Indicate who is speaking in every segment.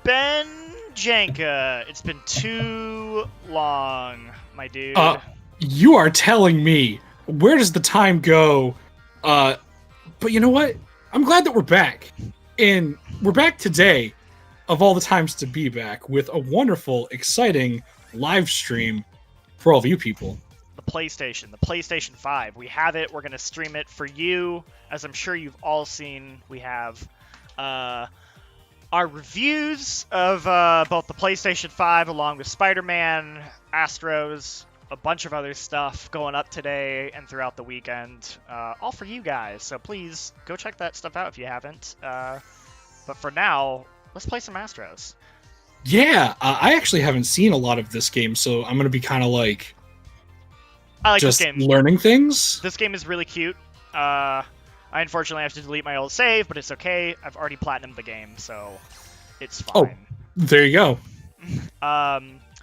Speaker 1: Ben Janka, it's been too long, my dude.
Speaker 2: You are telling me. Where does the time go? But you know what? I'm glad that we're back. And we're back today, of all the times to be back, with a wonderful, exciting live stream for all of you people.
Speaker 1: The PlayStation 5. We have it. We're going to stream it for you. As I'm sure you've all seen, we have our reviews of both the PlayStation 5 along with Spider-Man, Astros, a bunch of other stuff going up today and throughout the weekend, all for you guys. So please go check that stuff out if you haven't. But for now, let's play some Astros.
Speaker 2: Yeah, I actually haven't seen a lot of this game, so I'm going to be kind of like,
Speaker 1: I like
Speaker 2: just
Speaker 1: this game.
Speaker 2: Learning things.
Speaker 1: This game is really cute. I unfortunately have to delete my old save, but it's okay. I've already platinumed the game, so it's fine.
Speaker 2: Oh, there you go.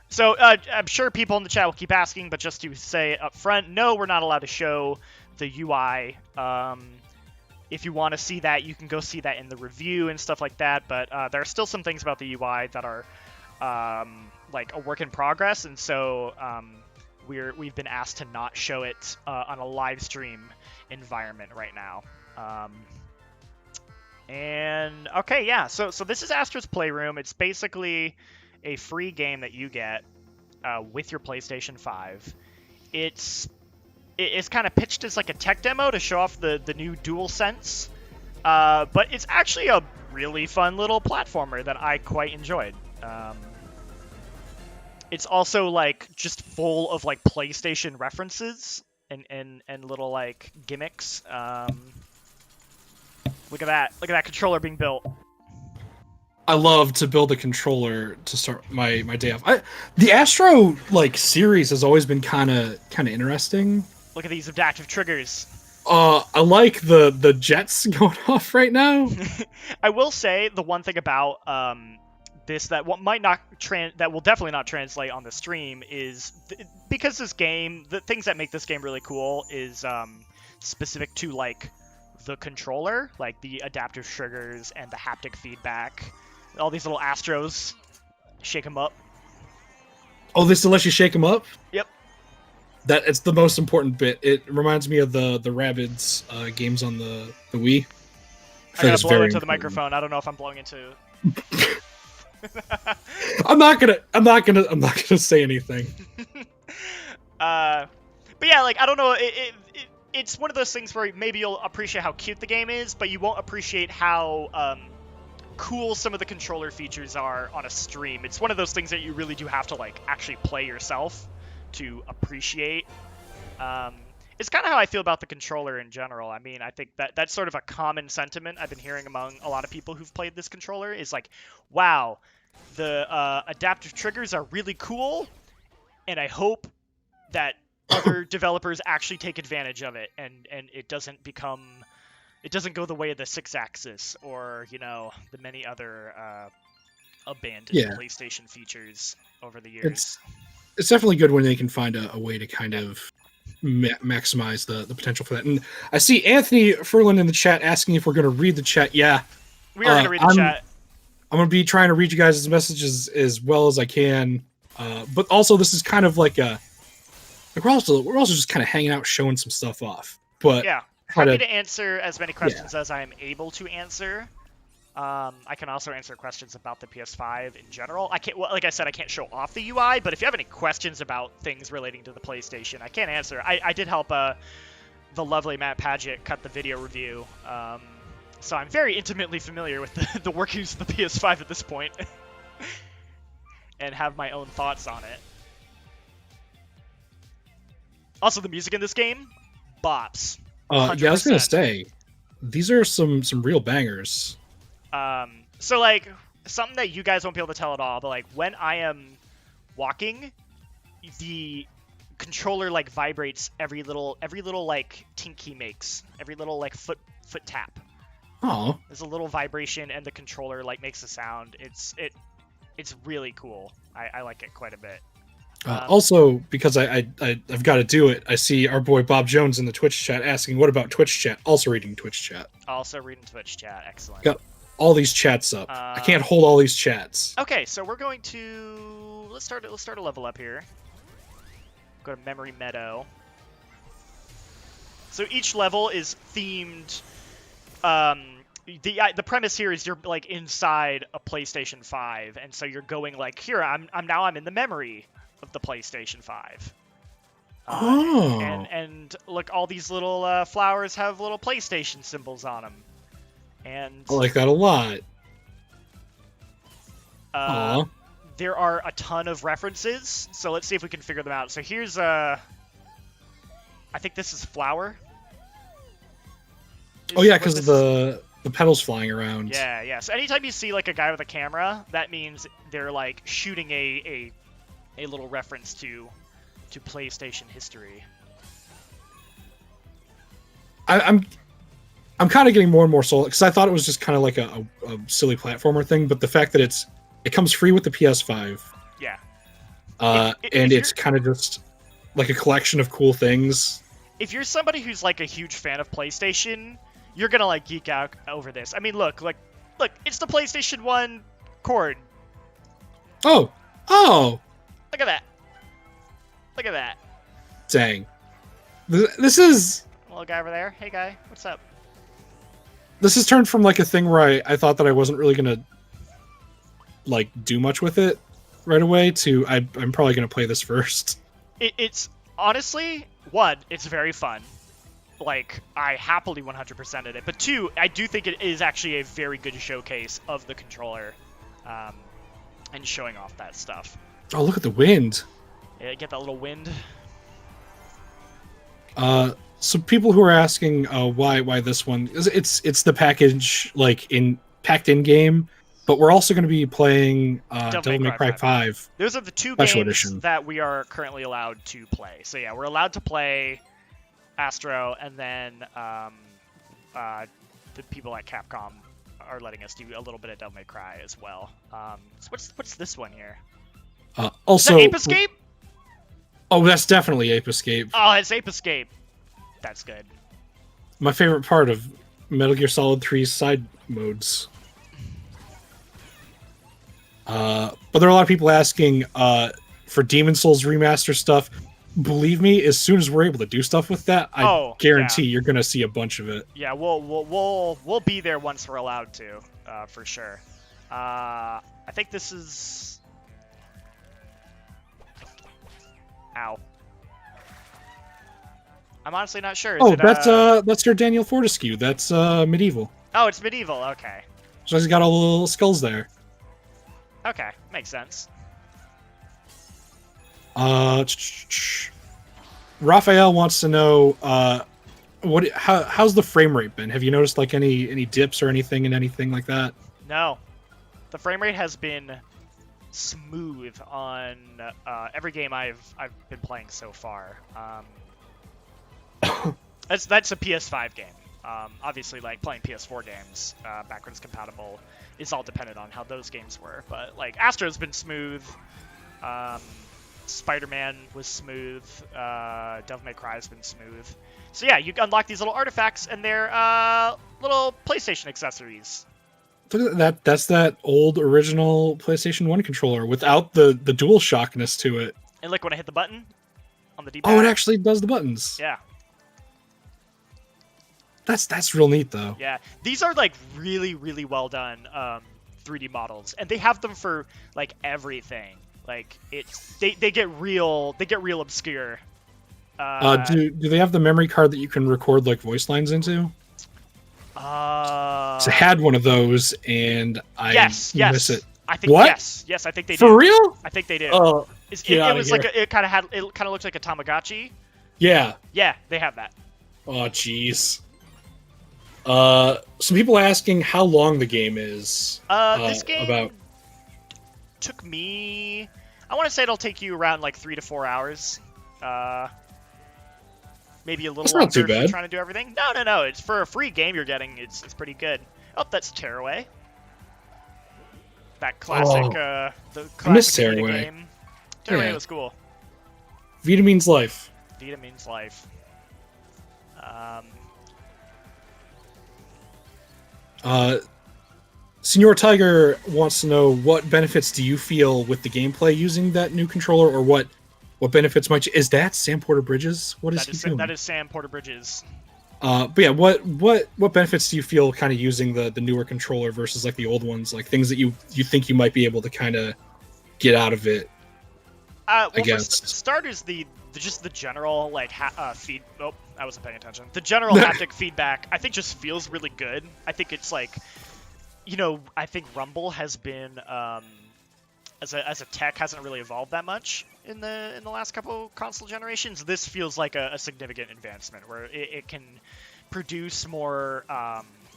Speaker 1: So I'm sure people in the chat will keep asking, but just to say up front, no, we're not allowed to show the UI. If you want to see that, you can go see that in the review and stuff like that, but there are still some things about the UI that are like a work in progress, and so we've been asked to not show it on a live stream environment right now. And okay, yeah, so this is Astros Playroom. It's basically a free game that you get with your PlayStation 5. It's kind of pitched as like a tech demo to show off the new DualSense, but it's actually a really fun little platformer that I quite enjoyed. It's also like just full of like PlayStation references and little like gimmicks. Look at that controller being built.
Speaker 2: I love to build a controller to start my day off. The Astro like series has always been kind of interesting.
Speaker 1: Look at these adaptive triggers.
Speaker 2: I like the jets going off right now.
Speaker 1: I will say the one thing about this that will definitely not translate on the stream is because this game, the things that make this game really cool is specific to like the controller, like the adaptive triggers and the haptic feedback. All these little Astros, shake them up.
Speaker 2: Oh, this still lets you shake them up?
Speaker 1: Yep.
Speaker 2: That it's the most important bit. It reminds me of the Rabbids games on the Wii.
Speaker 1: I gotta blow into the microphone. I don't know if I'm blowing into.
Speaker 2: I'm not gonna say anything.
Speaker 1: But yeah, like I don't know. It's one of those things where maybe you'll appreciate how cute the game is, but you won't appreciate how cool some of the controller features are on a stream. It's one of those things that you really do have to like actually play yourself to appreciate. It's kind of how I feel about the controller in general. I mean, I think that's sort of a common sentiment I've been hearing among a lot of people who've played this controller is like, wow, the adaptive triggers are really cool, and I hope that other developers actually take advantage of it and it doesn't go the way of the 6-axis or, you know, the many other abandoned PlayStation features over the years.
Speaker 2: It's definitely good when they can find a way to kind of maximize the potential for that. And I see Anthony Furlan in the chat asking if we're going to read the chat. Yeah.
Speaker 1: We are going to read the chat.
Speaker 2: I'm going to be trying to read you guys' messages as well as I can. But also, this is kind of like we're also just kind of hanging out, showing some stuff off. But
Speaker 1: yeah. Happy to answer as many questions as I am able to answer. I can also answer questions about the PS5 in general. I can't, like I said, I can't show off the UI, but if you have any questions about things relating to the PlayStation, I can answer. I did help the lovely Matt Paget cut the video review, so I'm very intimately familiar with the workings of the PS5 at this point, and have my own thoughts on it. Also, the music in this game, bops.
Speaker 2: Yeah, I was gonna say, these are some real bangers.
Speaker 1: So like something that you guys won't be able to tell at all, but like when I am walking, the controller like vibrates every little like tink he makes, every little like foot tap.
Speaker 2: Oh,
Speaker 1: there's a little vibration and the controller like makes a sound. It's really cool. I like it quite a bit.
Speaker 2: Also, because I've got to do it, I see our boy Bob Jones in the Twitch chat asking, what about Twitch chat? Also reading Twitch chat.
Speaker 1: Also reading Twitch chat. Excellent.
Speaker 2: Got all these chats up. I can't hold all these chats.
Speaker 1: Okay, so we're going to let's start a level up here. Go to Memory Meadow. So each level is themed. The premise here is you're like inside a PlayStation 5, and so you're going like here. I'm in the memory of the PlayStation 5. And look, all these little flowers have little PlayStation symbols on them. And
Speaker 2: I like that a lot.
Speaker 1: there are a ton of references, so let's see if we can figure them out. So here's I think this is flower.
Speaker 2: Oh yeah, because the petals flying around.
Speaker 1: Yeah. So anytime you see like a guy with a camera, that means they're like shooting a little reference to PlayStation history.
Speaker 2: I'm kind of getting more and more sold because I thought it was just kind of like a silly platformer thing, but the fact that it comes free with the PS5.
Speaker 1: Yeah.
Speaker 2: And it's kind of just like a collection of cool things.
Speaker 1: If you're somebody who's like a huge fan of PlayStation, you're gonna like geek out over this. I mean, look, it's the PlayStation 1 cord.
Speaker 2: Oh.
Speaker 1: Look at that. Look at that.
Speaker 2: Dang. This is...
Speaker 1: Little guy over there. Hey, guy. What's up?
Speaker 2: This has turned from like a thing where I thought that I wasn't really gonna like do much with it right away to I'm probably gonna play this first.
Speaker 1: It's honestly, one, it's very fun. Like, I happily 100%ed it. But two, I do think it is actually a very good showcase of the controller, and showing off that stuff.
Speaker 2: Oh, look at the wind.
Speaker 1: Yeah, get that little wind.
Speaker 2: So people who are asking why this one, it's the package like packed in game, but we're also going to be playing Devil May Cry 5.
Speaker 1: Those are the two
Speaker 2: Special
Speaker 1: games
Speaker 2: Edition
Speaker 1: that we are currently allowed to play. So yeah, we're allowed to play Astro, and then the people at Capcom are letting us do a little bit of Devil May Cry as well. So what's this one here?
Speaker 2: Also,
Speaker 1: is that Ape Escape?
Speaker 2: Oh, that's definitely Ape Escape.
Speaker 1: Oh, it's Ape Escape. That's good.
Speaker 2: My favorite part of Metal Gear Solid 3's side modes. But there are a lot of people asking for Demon Souls remaster stuff. Believe me, as soon as we're able to do stuff with that, I guarantee you're gonna see a bunch of it.
Speaker 1: Yeah, we'll be there once we're allowed to, for sure. I think this is. Ow. I'm honestly not sure.
Speaker 2: That's your Daniel Fortescue. That's medieval.
Speaker 1: Oh, it's medieval. Okay.
Speaker 2: So he's got all the little skulls there.
Speaker 1: Okay, makes sense.
Speaker 2: Raphael wants to know how's the frame rate been? Have you noticed like any dips or anything like that?
Speaker 1: No, the frame rate has been smooth on every game I've been playing so far. That's a PS5 game. Obviously, like playing PS4 games, backwards compatible, is all dependent on how those games were. But like Astro's been smooth. Spider-Man was smooth. Devil May Cry has been smooth. So yeah, you unlock these little artifacts, and they're little PlayStation accessories.
Speaker 2: Look at that. That's that old original PlayStation 1 controller without the dual shockness to it.
Speaker 1: And look, when I hit the button on the D-pad.
Speaker 2: Oh, it actually does the buttons.
Speaker 1: Yeah.
Speaker 2: That's real neat though.
Speaker 1: Yeah, these are like really well done 3D models, and they have them for like everything. Like they get real obscure.
Speaker 2: Do they have the memory card that you can record like voice lines into? So I had one of those, and I miss it.
Speaker 1: I think
Speaker 2: what?
Speaker 1: Yes, I think they do.
Speaker 2: For real?
Speaker 1: I think they do.
Speaker 2: Oh,
Speaker 1: it was like it kind of looks like a Tamagotchi.
Speaker 2: Yeah.
Speaker 1: Yeah, they have that.
Speaker 2: Oh, jeez. Some people asking how long the game is.
Speaker 1: This game took me. I want to say it'll take you around like 3 to 4 hours. Maybe a little longer if you're trying to do everything. No. It's for a free game you're getting. It's pretty good. Oh, that's Tearaway. That classic, the classic Vita game. Tearaway was cool.
Speaker 2: Vita means life.
Speaker 1: Vita means life.
Speaker 2: Senor Tiger wants to know what benefits do you feel with the gameplay using that new controller, or what benefits might you... Is that Sam Porter Bridges? What is he doing?
Speaker 1: That is Sam Porter Bridges.
Speaker 2: But yeah, what benefits do you feel kind of using the newer controller versus like the old ones? Like things that you think you might be able to kind of get out of it.
Speaker 1: Well, for starters, just the general like feed. Oh, I wasn't paying attention. The general haptic feedback, I think, just feels really good. I think it's like, I think Rumble has been as a tech hasn't really evolved that much in the last couple console generations. This feels like a significant advancement where it can produce more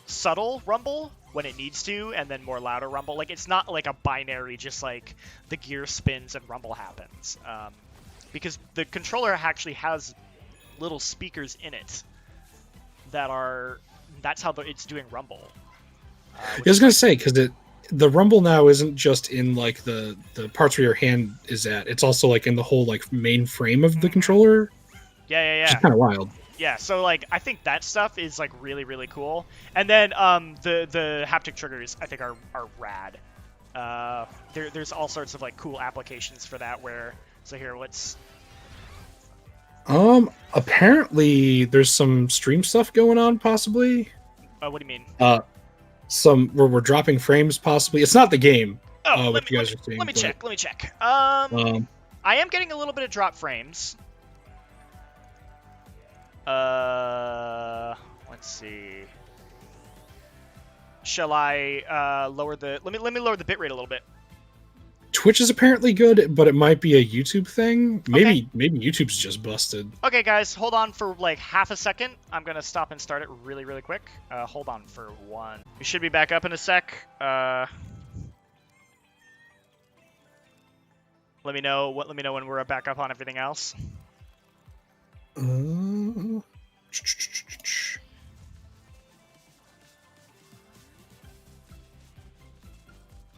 Speaker 1: subtle rumble when it needs to, and then more louder rumble. Like, it's not like a binary, just like the gear spins and rumble happens. Because the controller actually has little speakers in it that's how it's doing rumble.
Speaker 2: I was gonna say, because the rumble now isn't just in like the parts where your hand is at. It's also like in the whole like main frame of the controller.
Speaker 1: Yeah.
Speaker 2: Which is kind of wild.
Speaker 1: Yeah, so like I think that stuff is like really, really cool. And then the haptic triggers I think are rad. There's all sorts of like cool applications for that. What's
Speaker 2: apparently there's some stream stuff going on, possibly.
Speaker 1: What do you mean?
Speaker 2: Some where we're dropping frames, possibly. It's not the game.
Speaker 1: Let me check. I am getting a little bit of drop frames. Let's see. Shall I lower the? Let me lower the bitrate a little bit.
Speaker 2: Twitch is apparently good, but it might be a YouTube thing. Maybe YouTube's just busted.
Speaker 1: Okay, guys, hold on for like half a second. I'm gonna stop and start it really, really quick. Hold on for one. We should be back up in a sec. Let me know when we're back up on everything else.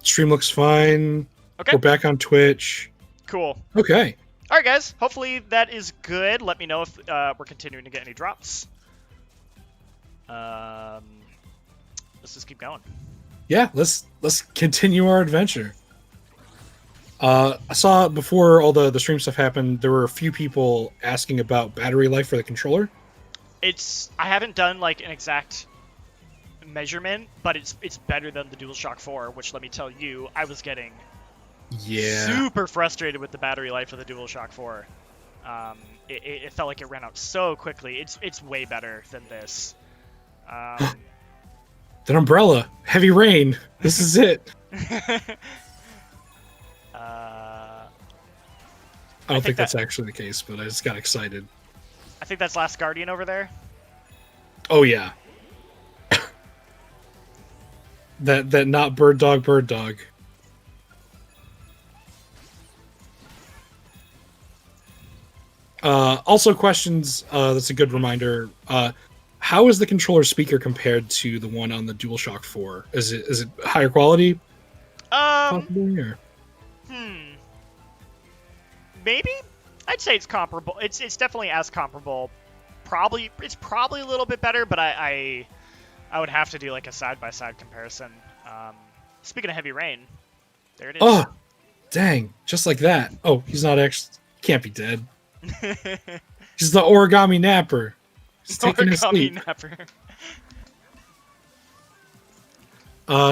Speaker 2: Stream looks fine.
Speaker 1: Okay.
Speaker 2: We're back on Twitch.
Speaker 1: Cool.
Speaker 2: Okay.
Speaker 1: All right, guys. Hopefully that is good. Let me know if we're continuing to get any drops. Let's just keep going.
Speaker 2: Yeah, let's continue our adventure. I saw before all the stream stuff happened, there were a few people asking about battery life for the controller.
Speaker 1: I haven't done like an exact measurement, but it's better than the DualShock 4, which, let me tell you, I was getting super frustrated with the battery life of the DualShock 4. It felt like it ran out so quickly. It's way better than this.
Speaker 2: That umbrella, heavy rain. This is it. I don't think that's actually the case, but I just got excited.
Speaker 1: I think that's Last Guardian over there.
Speaker 2: Oh yeah. that not bird dog. Also questions, that's a good reminder. How is the controller speaker compared to the one on the DualShock 4? Is it higher quality? Possibly, or?
Speaker 1: Maybe? I'd say it's comparable. It's definitely as comparable. It's probably a little bit better, but I would have to do like a side-by-side comparison. Speaking of heavy rain, there it is.
Speaker 2: Oh, dang. Just like that. Oh, he's not actually... Can't be dead. He's the origami napper. He's taking a sleep.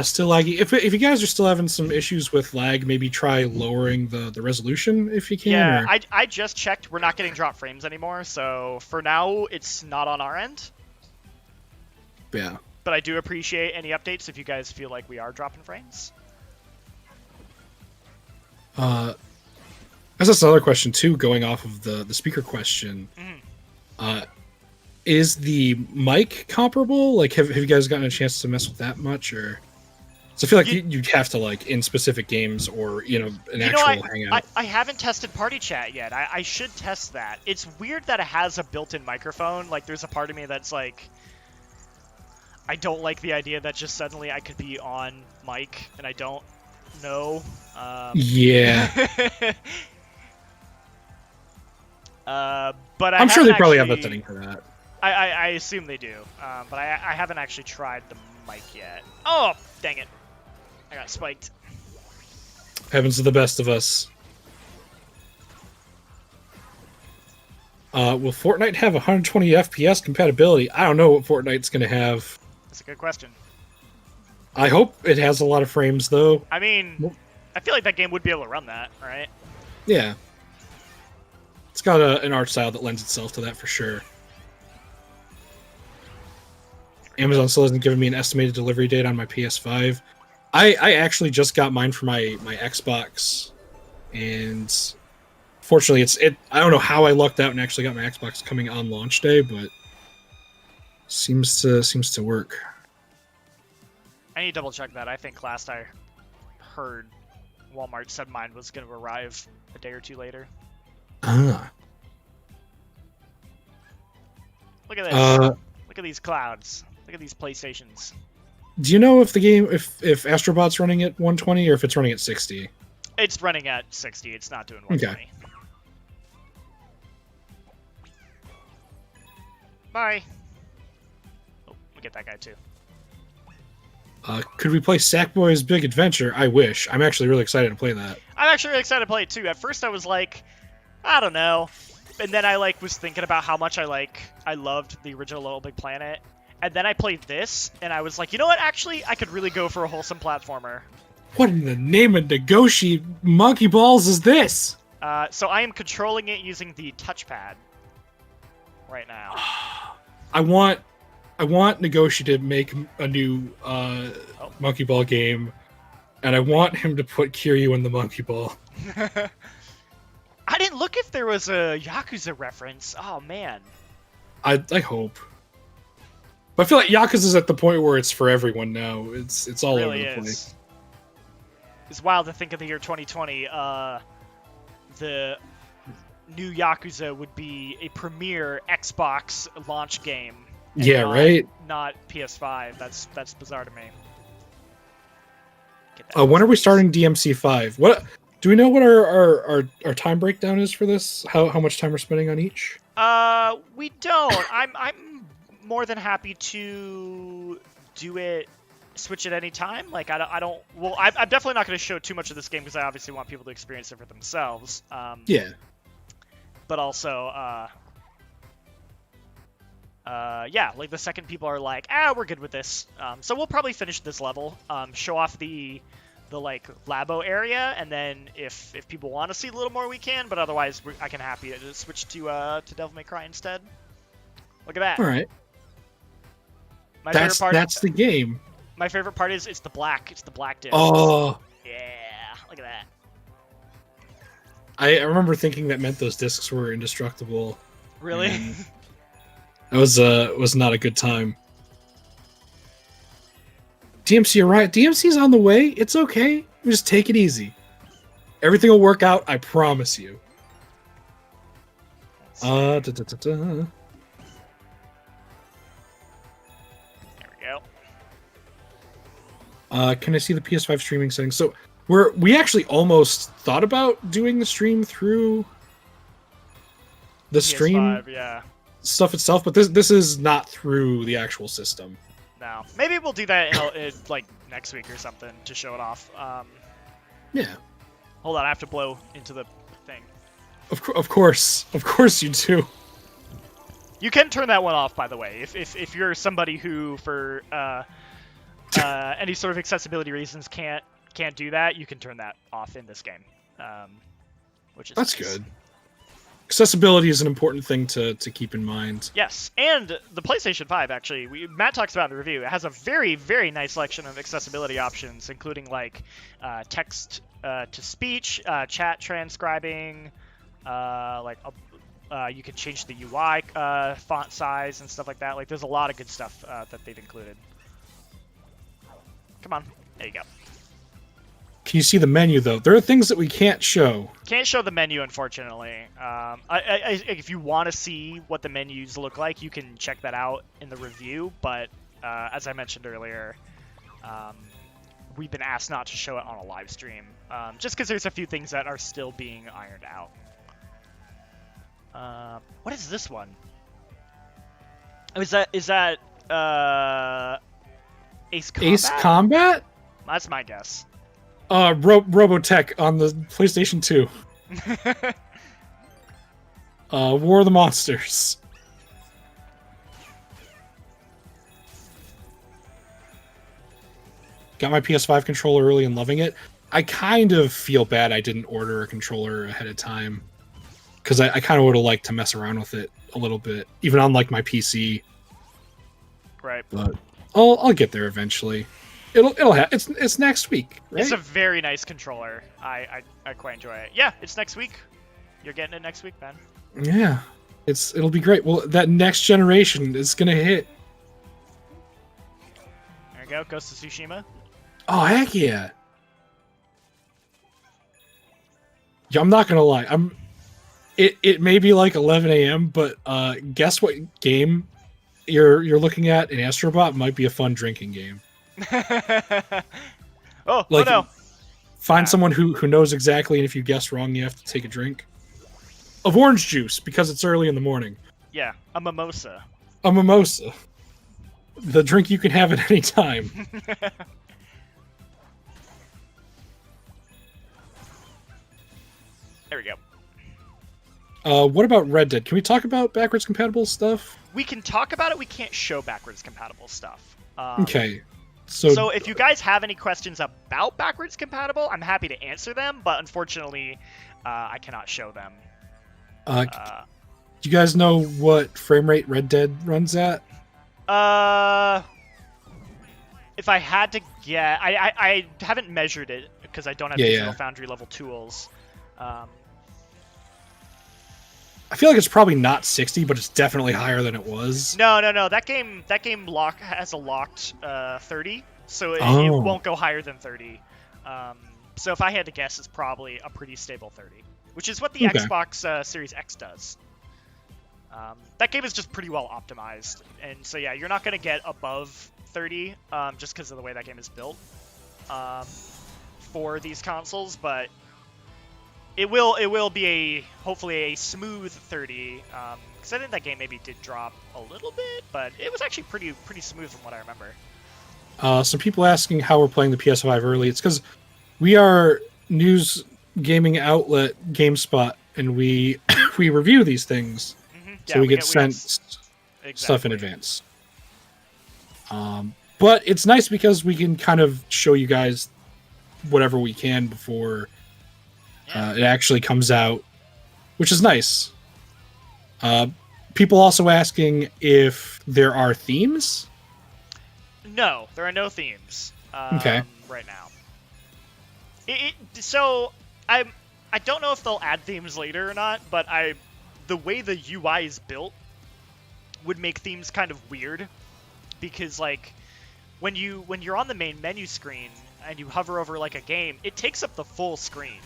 Speaker 2: Still laggy. If you guys are still having some issues with lag, maybe try lowering the resolution if you can.
Speaker 1: Yeah, I just checked. We're not getting drop frames anymore, so for now, it's not on our end.
Speaker 2: Yeah.
Speaker 1: But I do appreciate any updates if you guys feel like we are dropping frames.
Speaker 2: That's another question too, going off of the speaker question. Is the mic comparable? Like, have you guys gotten a chance to mess with that much, or? So I feel like you'd have to, like, in specific games or an actual hangout.
Speaker 1: I haven't tested Party Chat yet. I should test that. It's weird that it has a built-in microphone. Like, there's a part of me that's like, I don't like the idea that just suddenly I could be on mic and I don't know.
Speaker 2: Yeah.
Speaker 1: But
Speaker 2: I'm sure they probably have a setting for that.
Speaker 1: I assume they do, but I haven't actually tried the mic yet. Oh, dang it. I got spiked.
Speaker 2: Happens to the best of us. Will Fortnite have 120 FPS compatibility? I don't know what Fortnite's going to have.
Speaker 1: That's a good question.
Speaker 2: I hope it has a lot of frames, though.
Speaker 1: I mean, I feel like that game would be able to run that, right?
Speaker 2: Yeah. It's got an art style that lends itself to that for sure. Amazon still hasn't given me an estimated delivery date on my PS5. I actually just got mine for my Xbox, and fortunately, I don't know how I lucked out and actually got my Xbox coming on launch day, but seems to work.
Speaker 1: I need to double check that. I think last I heard, Walmart said mine was going to arrive a day or two later.
Speaker 2: Ah.
Speaker 1: Look at this. Look at these clouds. Look at these PlayStations.
Speaker 2: Do you know if the game, if Astrobot's running at 120 or if it's running at 60?
Speaker 1: It's running at 60. It's not doing 120.
Speaker 2: Okay.
Speaker 1: Bye. Oh, we get that guy too.
Speaker 2: Could we play Sackboy's Big Adventure? I wish. I'm actually really excited to play that.
Speaker 1: I'm actually really excited to play it too. At first I was like, I don't know. And then I was thinking about how much I loved the original Little Big Planet. And then I played this, and I was like, you know what? Actually, I could really go for a wholesome platformer.
Speaker 2: What in the name of Negoshi monkey balls is this?
Speaker 1: So I am controlling it using the touchpad right now.
Speaker 2: I want Negoshi to make a new monkey ball game, and I want him to put Kiryu in the monkey ball.
Speaker 1: I didn't look if there was a Yakuza reference. Oh man.
Speaker 2: I hope. But I feel like Yakuza's at the point where it's for everyone now. It's all
Speaker 1: really
Speaker 2: over the place.
Speaker 1: It's wild to think of the year 2020. The new Yakuza would be a premier Xbox launch game.
Speaker 2: Yeah, right?
Speaker 1: Not PS5. That's bizarre to me.
Speaker 2: When are we starting DMC 5? What do we know what our time breakdown is for this? How much time we're spending on each?
Speaker 1: We don't. I'm more than happy to do it, switch at any time. Like I don't. Well, I'm definitely not going to show too much of this game because I obviously want people to experience it for themselves.
Speaker 2: Yeah.
Speaker 1: But also, yeah, like the second people are like, we're good with this. So we'll probably finish this level, show off the like labo area, and then if people want to see a little more, we can. But otherwise, I can happy to switch to Devil May Cry instead. Look at that.
Speaker 2: All right.
Speaker 1: Favorite part.
Speaker 2: That's the game.
Speaker 1: My favorite part is it's the black. It's the black disc.
Speaker 2: Oh.
Speaker 1: Yeah. Look at that.
Speaker 2: I remember thinking that meant those discs were indestructible.
Speaker 1: Really?
Speaker 2: That was not a good time. DMC, you're right. DMC's on the way. It's okay. Just take it easy. Everything will work out. I promise you.
Speaker 1: There we go.
Speaker 2: Can I see the PS5 streaming settings? So we actually almost thought about doing the stream through the stream
Speaker 1: PS5,
Speaker 2: stuff itself, but this is not through the actual system.
Speaker 1: No, maybe we'll do that in like next week or something to show it off.
Speaker 2: Yeah.
Speaker 1: Hold on, I have to blow into the thing.
Speaker 2: Of course you do.
Speaker 1: You can turn that one off, by the way, if you're somebody who, for any sort of accessibility reasons, can't do that. You can turn that off in this game, which is
Speaker 2: that's
Speaker 1: nice.
Speaker 2: good. Accessibility is an important thing to keep in mind.
Speaker 1: Yes, and the PlayStation 5, actually, Matt talks about in the review, it has a very, very nice selection of accessibility options, including like text to speech, chat transcribing, you can change the UI font size and stuff like that. Like, there's a lot of good stuff that they've included. Come on, there you go.
Speaker 2: Can you see the menu, though? There are things that we can't show.
Speaker 1: Can't show the menu, unfortunately. If you want to see what the menus look like, you can check that out in the review. But as I mentioned earlier, we've been asked not to show it on a live stream, just because there's a few things that are still being ironed out. What is this one? Oh, is that Ace Combat?
Speaker 2: Ace Combat?
Speaker 1: That's my guess.
Speaker 2: Robotech on the PlayStation 2. War of the Monsters. Got my PS5 controller early and loving it. I kind of feel bad I didn't order a controller ahead of time, because I kind of would have liked to mess around with it a little bit, even on like my PC.
Speaker 1: Right.
Speaker 2: But I'll get there eventually. It's next week. Right?
Speaker 1: It's a very nice controller. I quite enjoy it. Yeah, it's next week. You're getting it next week, man.
Speaker 2: Yeah, it'll be great. Well, that next generation is gonna hit.
Speaker 1: There you go, Ghost of Tsushima.
Speaker 2: Oh heck yeah! Yeah, I'm not gonna lie. It may be like 11 a.m., but guess what game you're looking at? An Astrobot might be a fun drinking game.
Speaker 1: Oh
Speaker 2: Like,
Speaker 1: no!
Speaker 2: Find someone who knows exactly, and if you guess wrong, you have to take a drink of orange juice because it's early in the morning.
Speaker 1: Yeah, a mimosa.
Speaker 2: A mimosa, the drink you can have at any time.
Speaker 1: There we go.
Speaker 2: What about Red Dead? Can we talk about backwards compatible stuff?
Speaker 1: We can talk about it. We can't show backwards compatible stuff.
Speaker 2: Okay.
Speaker 1: So if you guys have any questions about backwards compatible, I'm happy to answer them, but unfortunately, I cannot show them.
Speaker 2: Do you guys know what frame rate Red Dead runs at?
Speaker 1: If I had to get, I haven't measured it because I don't have Digital Foundry level tools.
Speaker 2: I feel like it's probably not 60, but it's definitely higher than it was.
Speaker 1: No. That game has a locked 30, so it won't go higher than 30. So if I had to guess, it's probably a pretty stable 30, which is what the Xbox Series X does. That game is just pretty well optimized, and so yeah, you're not going to get above 30 just because of the way that game is built for these consoles, but it will be hopefully a smooth 30, because I think that game maybe did drop a little bit, but it was actually pretty smooth from what I remember.
Speaker 2: Some people asking how we're playing the PS5 early. It's because we are news gaming outlet GameSpot, and we we review these things, so we get sent stuff in advance. But it's nice because we can kind of show you guys whatever we can before it actually comes out, which is nice. People also asking if there are themes.
Speaker 1: No, there are no themes.
Speaker 2: Okay.
Speaker 1: Right now. So I don't know if they'll add themes later or not, but the way the UI is built would make themes kind of weird, because like when you're on the main menu screen and you hover over like a game, it takes up the full screen.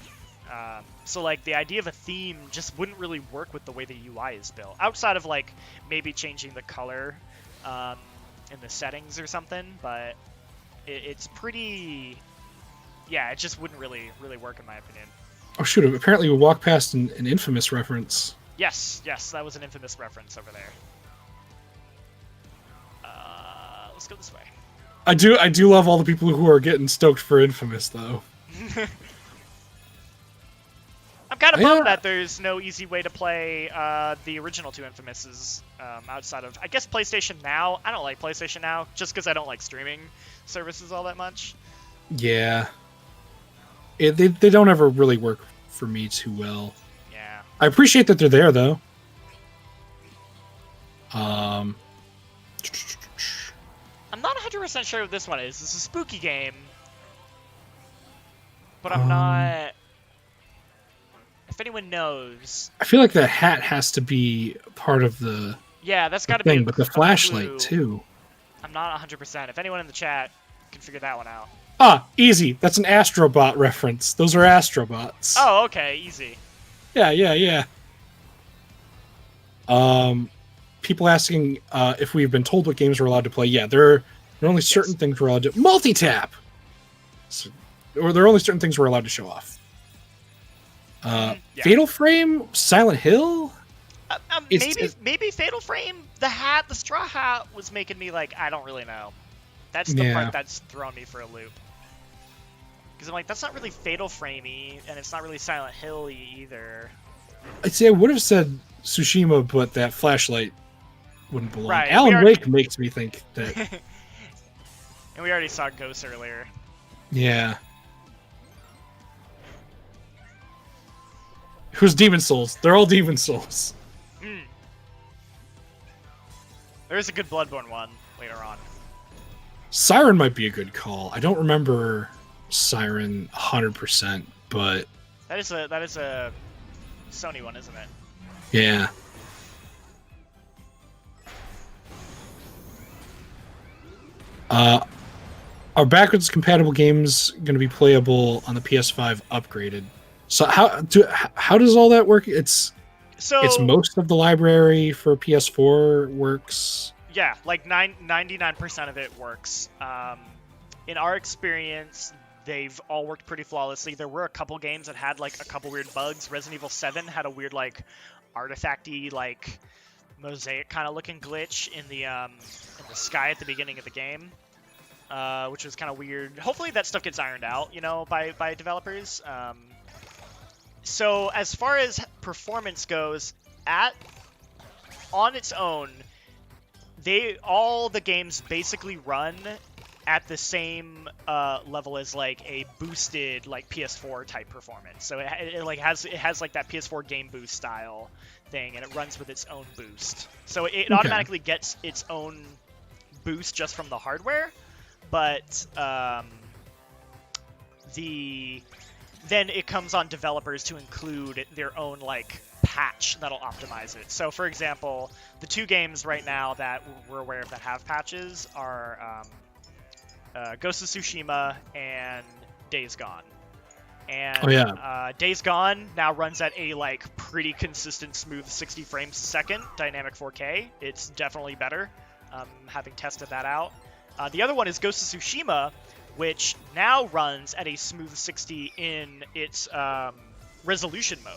Speaker 1: So like the idea of a theme just wouldn't really work with the way the UI is built, outside of like maybe changing the color in the settings or something, but it's pretty, yeah, it just wouldn't really work in my opinion.
Speaker 2: Oh shoot, apparently we walked past an Infamous reference.
Speaker 1: Yes, that was an Infamous reference over there. Let's go this way.
Speaker 2: I do love all the people who are getting stoked for Infamous though.
Speaker 1: I'm kind of bummed that there's no easy way to play the original two Infamouses outside of, I guess, PlayStation Now. I don't like PlayStation Now just because I don't like streaming services all that much.
Speaker 2: Yeah. They don't ever really work for me too well.
Speaker 1: Yeah.
Speaker 2: I appreciate that they're there, though.
Speaker 1: I'm not 100% sure what this one is. It's a spooky game. But I'm not... If anyone knows...
Speaker 2: I feel like the hat has to be part of the...
Speaker 1: Yeah, that's got to be
Speaker 2: but the flashlight, too.
Speaker 1: I'm not 100%. If anyone in the chat can figure that one out.
Speaker 2: Ah, easy. That's an Astrobot reference. Those are Astrobots.
Speaker 1: Oh, okay. Easy.
Speaker 2: Yeah. People asking if we've been told what games we're allowed to play. Yeah, there are only certain things we're allowed to... Multi-tap! So, or there are only certain things we're allowed to show off. Fatal Frame? Silent Hill?
Speaker 1: Maybe Fatal Frame? The straw hat was making me like, I don't really know. That's the part that's thrown me for a loop. Because I'm like, that's not really Fatal Frame-y, and it's not really Silent Hill-y either.
Speaker 2: I'd say I would have said Tsushima, but that flashlight wouldn't belong.
Speaker 1: Right,
Speaker 2: Alan Wake makes me think that.
Speaker 1: And we already saw Ghosts earlier.
Speaker 2: Yeah. Who's Demon Souls? They're all Demon Souls.
Speaker 1: Mm. There's a good Bloodborne one later on.
Speaker 2: Siren might be a good call. I don't remember Siren 100%, but
Speaker 1: that is a Sony one, isn't it?
Speaker 2: Yeah. Are backwards compatible games going to be playable on the PS5 upgraded? So how does all that work? It's most of the library for PS4 works.
Speaker 1: Yeah, like 99% of it works. In our experience, they've all worked pretty flawlessly. There were a couple games that had like a couple weird bugs. Resident Evil 7 had a weird like artifacty like mosaic kind of looking glitch in the sky at the beginning of the game, which was kind of weird. Hopefully that stuff gets ironed out, you know, by developers. So as far as performance goes, on its own, all the games basically run at the same level as like a boosted like PS4 type performance. So it has like that PS4 game boost style thing, and it runs with its own boost. So it automatically gets its own boost just from the hardware, but then it comes on developers to include their own like patch that'll optimize it. So for example, the two games right now that we're aware of that have patches are Ghost of Tsushima and Days Gone. And Days Gone now runs at a like pretty consistent smooth 60 frames a second dynamic 4K. It's definitely better, having tested that out. The other one is Ghost of Tsushima, which now runs at a smooth 60 in its resolution mode.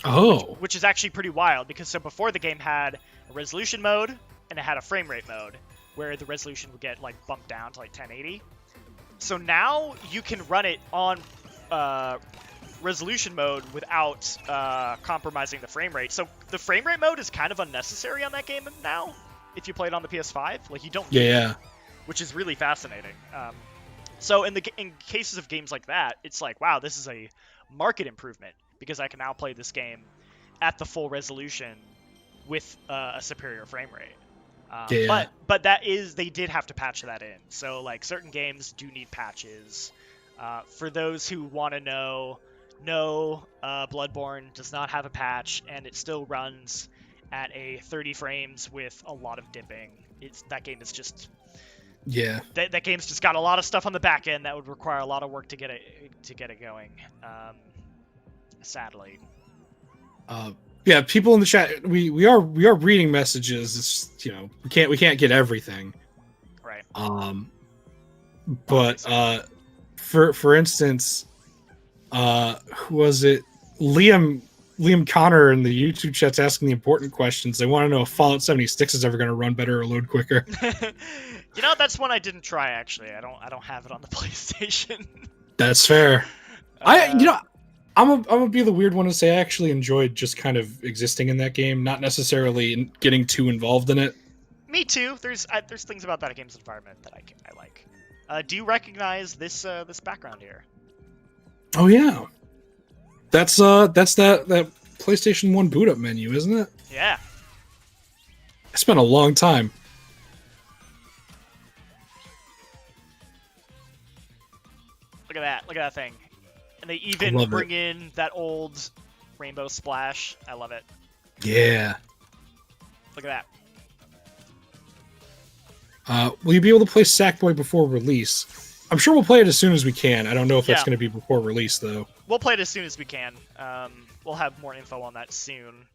Speaker 2: Oh.
Speaker 1: Which is actually pretty wild, because so before the game had a resolution mode and it had a frame rate mode, where the resolution would get like bumped down to like 1080. So now you can run it on resolution mode without compromising the frame rate. So the frame rate mode is kind of unnecessary on that game now. If you play it on the PS5, like you don't need it, which is really fascinating. So in cases of games like that, it's like, wow, this is a market improvement, because I can now play this game at the full resolution with a superior frame rate. But they did have to patch that in. So like certain games do need patches. For those who want to know, no, Bloodborne does not have a patch, and it still runs at a 30 frames with a lot of dipping. That game is just that game's just got a lot of stuff on the back end that would require a lot of work to get it going. Sadly.
Speaker 2: Yeah, people in the chat, we are reading messages. It's, you know, we can't get everything.
Speaker 1: Right.
Speaker 2: But for instance, who was it? Liam Connor in the YouTube chat's asking the important questions. They want to know if Fallout 76 is ever going to run better or load quicker.
Speaker 1: You know, that's one I didn't try actually. I don't have it on the PlayStation.
Speaker 2: That's fair. I'm gonna be the weird one to say I actually enjoyed just kind of existing in that game, not necessarily getting too involved in it.
Speaker 1: Me too. There's things about that game's environment that I like. Do you recognize this background here?
Speaker 2: Oh yeah, that's that PlayStation 1 boot up menu, isn't it?
Speaker 1: Yeah.
Speaker 2: It's been a long time.
Speaker 1: Look at that thing. And they even bring in that old rainbow splash. I love it.
Speaker 2: Yeah.
Speaker 1: Look at
Speaker 2: that. Will you be able to play Sackboy before release? I'm sure we'll play it as soon as we can. I don't know if that's going to be before release, though.
Speaker 1: We'll play it as soon as we can. We'll have more info on that soon.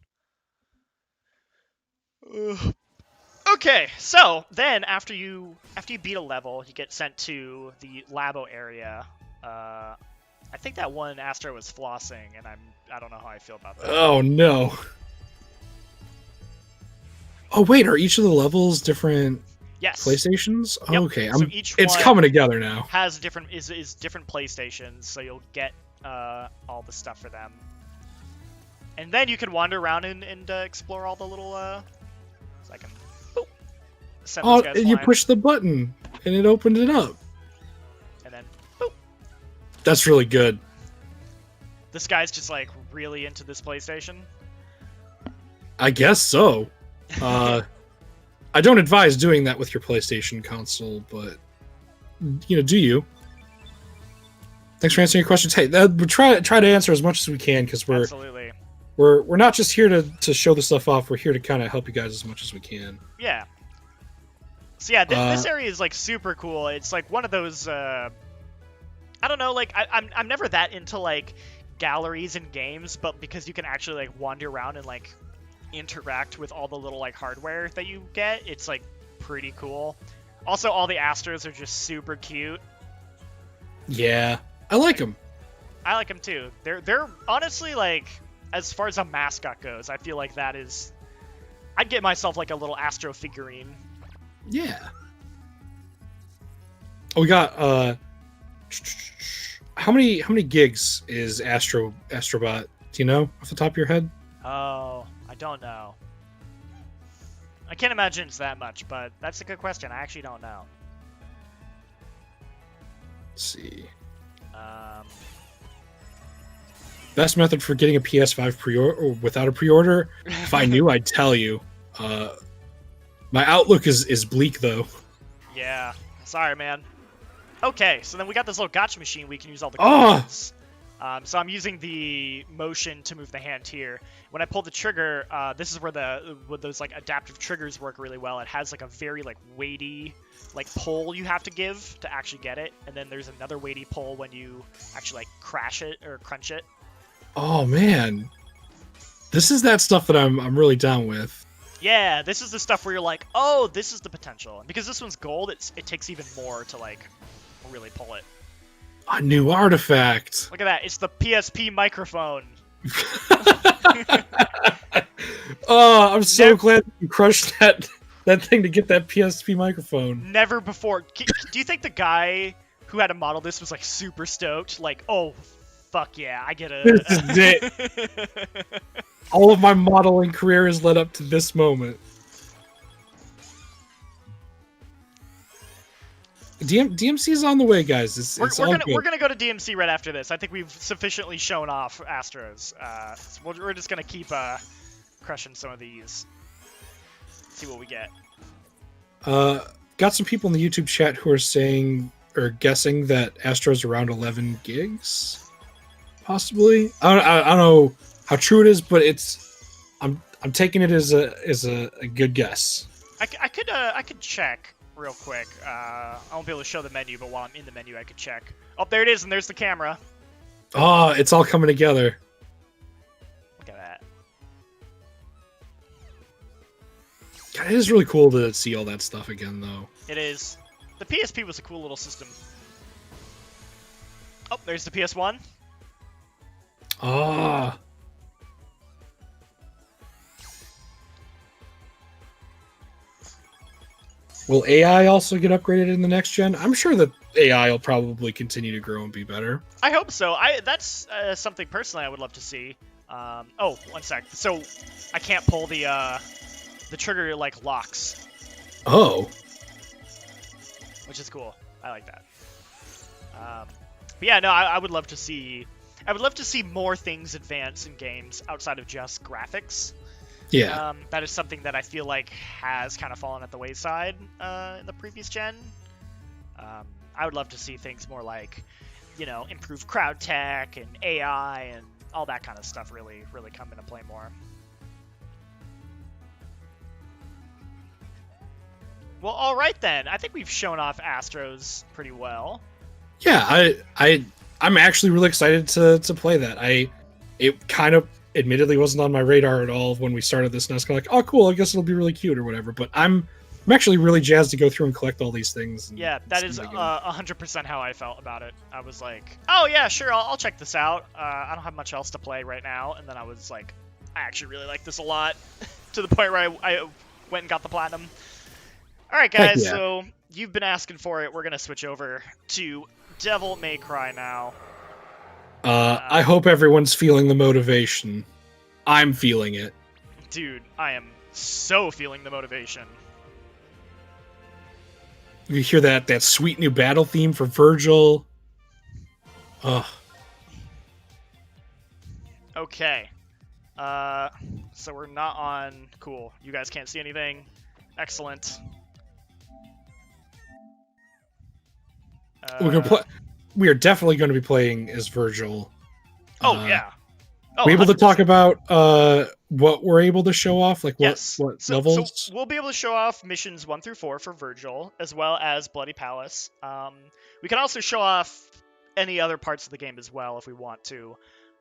Speaker 1: Okay, so then after you beat a level, you get sent to the Labo area. I think that one Astro was flossing, and I don't know how I feel about that.
Speaker 2: Oh no. Oh wait, are each of the levels different?
Speaker 1: Yes.
Speaker 2: PlayStations?
Speaker 1: Yep.
Speaker 2: Okay,
Speaker 1: So each
Speaker 2: it's
Speaker 1: one
Speaker 2: coming together now.
Speaker 1: has different different PlayStations, so you'll get all the stuff for them. And then you can wander around and explore all the little so I can send those guys
Speaker 2: You
Speaker 1: flying.
Speaker 2: push the button and it opened it up.
Speaker 1: And then boop.
Speaker 2: That's really good.
Speaker 1: This guy's just like really into this PlayStation.
Speaker 2: I guess so. I don't advise doing that with your PlayStation console, but do you? Thanks for answering your questions. Hey, we try to answer as much as we can because
Speaker 1: Absolutely.
Speaker 2: We're not just here to show the stuff off. We're here to kind of help you guys as much as we can.
Speaker 1: Yeah. So yeah, this area is like super cool. It's like one of those. I don't know. Like I'm never that into like galleries and games, but because you can actually like wander around and like interact with all the little like hardware that you get, it's like pretty cool. Also, all the Astros are just super cute.
Speaker 2: Yeah, I like them.
Speaker 1: I like them too. They're honestly like, as far as a mascot goes, I feel like that is. I'd get myself like a little Astro figurine.
Speaker 2: Yeah. Oh, we got how many gigs is Astrobot? Do you know off the top of your head?
Speaker 1: Oh, I don't know. I can't imagine it's that much, but that's a good question. I actually don't know.
Speaker 2: Let's see.
Speaker 1: Best
Speaker 2: method for getting a PS5 pre-order without a pre-order? If I knew, I'd tell you. My outlook is bleak, though.
Speaker 1: Yeah. Sorry, man. Okay, so then we got this little gotcha machine we can use all the cards. So I'm using the motion to move the hand here. When I pull the trigger, this is where those like adaptive triggers work really well. It has like a very like weighty like pull you have to give to actually get it, and then there's another weighty pull when you actually like crash it or crunch it.
Speaker 2: Oh man, this is that stuff that I'm really down with.
Speaker 1: Yeah, this is the stuff where you're like, oh, this is the potential. And because this one's gold, it takes even more to like really pull it.
Speaker 2: A new artifact.
Speaker 1: Look at that. It's the PSP microphone.
Speaker 2: Oh, I'm so glad you crushed that thing to get that PSP microphone.
Speaker 1: Never before. Do you think the guy who had to model this was like super stoked? Like, oh, fuck yeah, I get a...
Speaker 2: This is it. All of my modeling career has led up to this moment. DMC is on the way, guys.
Speaker 1: We're gonna go to DMC right after this. I think we've sufficiently shown off Astros. So we're just gonna keep crushing some of these. See what we get.
Speaker 2: Got some people in the YouTube chat who are saying or guessing that Astro's around 11 gigs, possibly. I don't know how true it is, but I'm taking it as a good guess.
Speaker 1: I could check real quick. I won't be able to show the menu, but while I'm in the menu, I could check. Oh, there it is, and there's the camera.
Speaker 2: Oh, it's all coming together.
Speaker 1: Look at that.
Speaker 2: God, it is really cool to see all that stuff again, though.
Speaker 1: It is. The PSP was a cool little system. Oh, there's the PS1.
Speaker 2: Ah. Will AI also get upgraded in the next gen? I'm sure that AI will probably continue to grow and be better.
Speaker 1: I hope so. That's something personally I would love to see. Oh, one sec. So I can't pull the trigger like locks.
Speaker 2: Oh.
Speaker 1: Which is cool. I like that. But yeah, no, I would love to see. I would love to see more things advance in games outside of just graphics.
Speaker 2: Yeah.
Speaker 1: That is something that I feel like has kind of fallen at the wayside in the previous gen. I would love to see things more like, improved crowd tech and AI and all that kind of stuff really come into play more. Well, all right then. I think we've shown off Astros pretty well.
Speaker 2: Yeah, I'm actually really excited to play that. It kind of admittedly wasn't on my radar at all when we started this, and I was kind of like, oh cool, I guess it'll be really cute or whatever. But I'm actually really jazzed to go through and collect all these things.
Speaker 1: Yeah, that is 100% how I felt about it. I was like, oh yeah, sure, I'll check this out. I don't have much else to play right now, and then I was like, I actually really like this a lot, to the point where I went and got the platinum. All right,
Speaker 2: Heck
Speaker 1: guys.
Speaker 2: yeah.
Speaker 1: So you've been asking for it. We're gonna switch over to Devil May Cry now.
Speaker 2: I hope everyone's feeling the motivation. I'm feeling it.
Speaker 1: Dude, I am so feeling the motivation.
Speaker 2: You hear that sweet new battle theme for Vergil. Ugh.
Speaker 1: Okay. So we're not on. Cool. You guys can't see anything. Excellent.
Speaker 2: We're gonna play. We are definitely going to be playing as Vergil.
Speaker 1: Oh yeah. Oh,
Speaker 2: we able to
Speaker 1: 100%.
Speaker 2: talk about what we're able to show off, like what levels?
Speaker 1: So we'll be able to show off missions 1 through 4 for Vergil, as well as Bloody Palace. We can also show off any other parts of the game as well if we want to.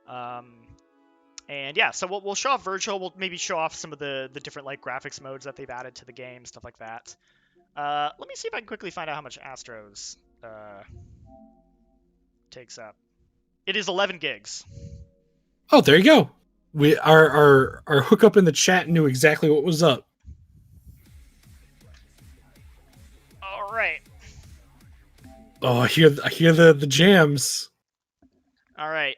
Speaker 1: And yeah, so we'll show off Vergil. We'll maybe show off some of the different like graphics modes that they've added to the game, stuff like that. Let me see if I can quickly find out how much Astros takes up. It is 11 gigs.
Speaker 2: Oh, there you go. We our hookup in the chat knew exactly what was up.
Speaker 1: All right.
Speaker 2: Oh, I hear the jams.
Speaker 1: All right.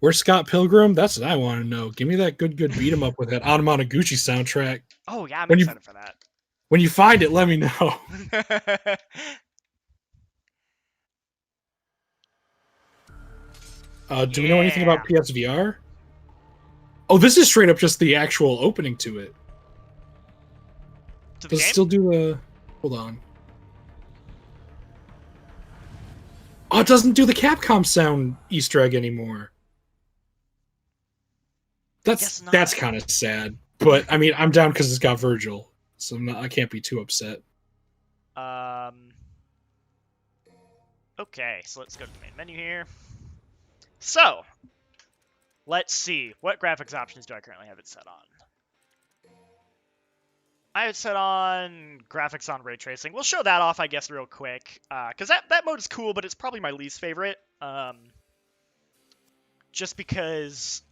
Speaker 2: Where's Scott Pilgrim? That's what I want to know. Give me that good beat 'em up with that Anamanaguchi soundtrack.
Speaker 1: Oh yeah, I'm excited for that.
Speaker 2: When you find it, let me know. Do we know anything about PSVR? Oh, this is straight up just the actual opening to it.
Speaker 1: To the
Speaker 2: Does
Speaker 1: game?
Speaker 2: it still do the... Hold on. Oh, it doesn't do the Capcom sound Easter egg anymore. That's kind of sad. But, I mean, I'm down because it's got Vergil. So I can't be too upset.
Speaker 1: Okay, so let's go to the main menu here. So, let's see. What graphics options do I currently have it set on? I have it set on graphics on ray tracing. We'll show that off, I guess, real quick. Because that mode is cool, but it's probably my least favorite. Just because...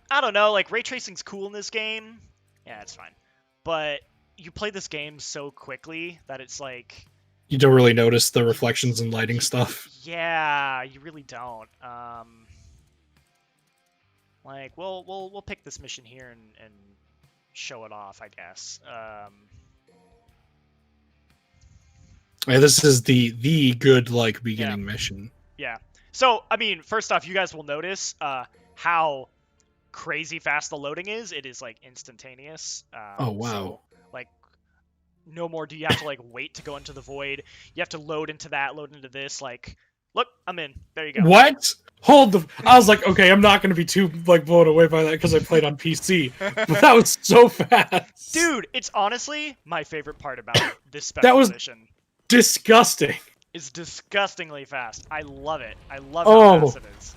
Speaker 1: I don't know, like, ray tracing's cool in this game. Yeah, it's fine. But you play this game so quickly that it's like...
Speaker 2: You don't really notice the reflections and lighting stuff.
Speaker 1: Yeah, you really don't. Like, we'll pick this mission here and show it off, I guess.
Speaker 2: Yeah, this is the good, like, beginning mission.
Speaker 1: Yeah. So, I mean, first off, you guys will notice how crazy fast the loading is. It is, like, instantaneous.
Speaker 2: Oh, wow.
Speaker 1: So, like, no more do you have to, like, wait to go into the void. You have to load into that, load into this, like, look, I'm in. There you go.
Speaker 2: What? I was like, okay, I'm not going to be too, like, blown away by that because I played on PC. But that was so fast.
Speaker 1: Dude, it's honestly my favorite part about this special edition.
Speaker 2: Disgusting.
Speaker 1: It's disgustingly fast. I love it. I love how fast it is.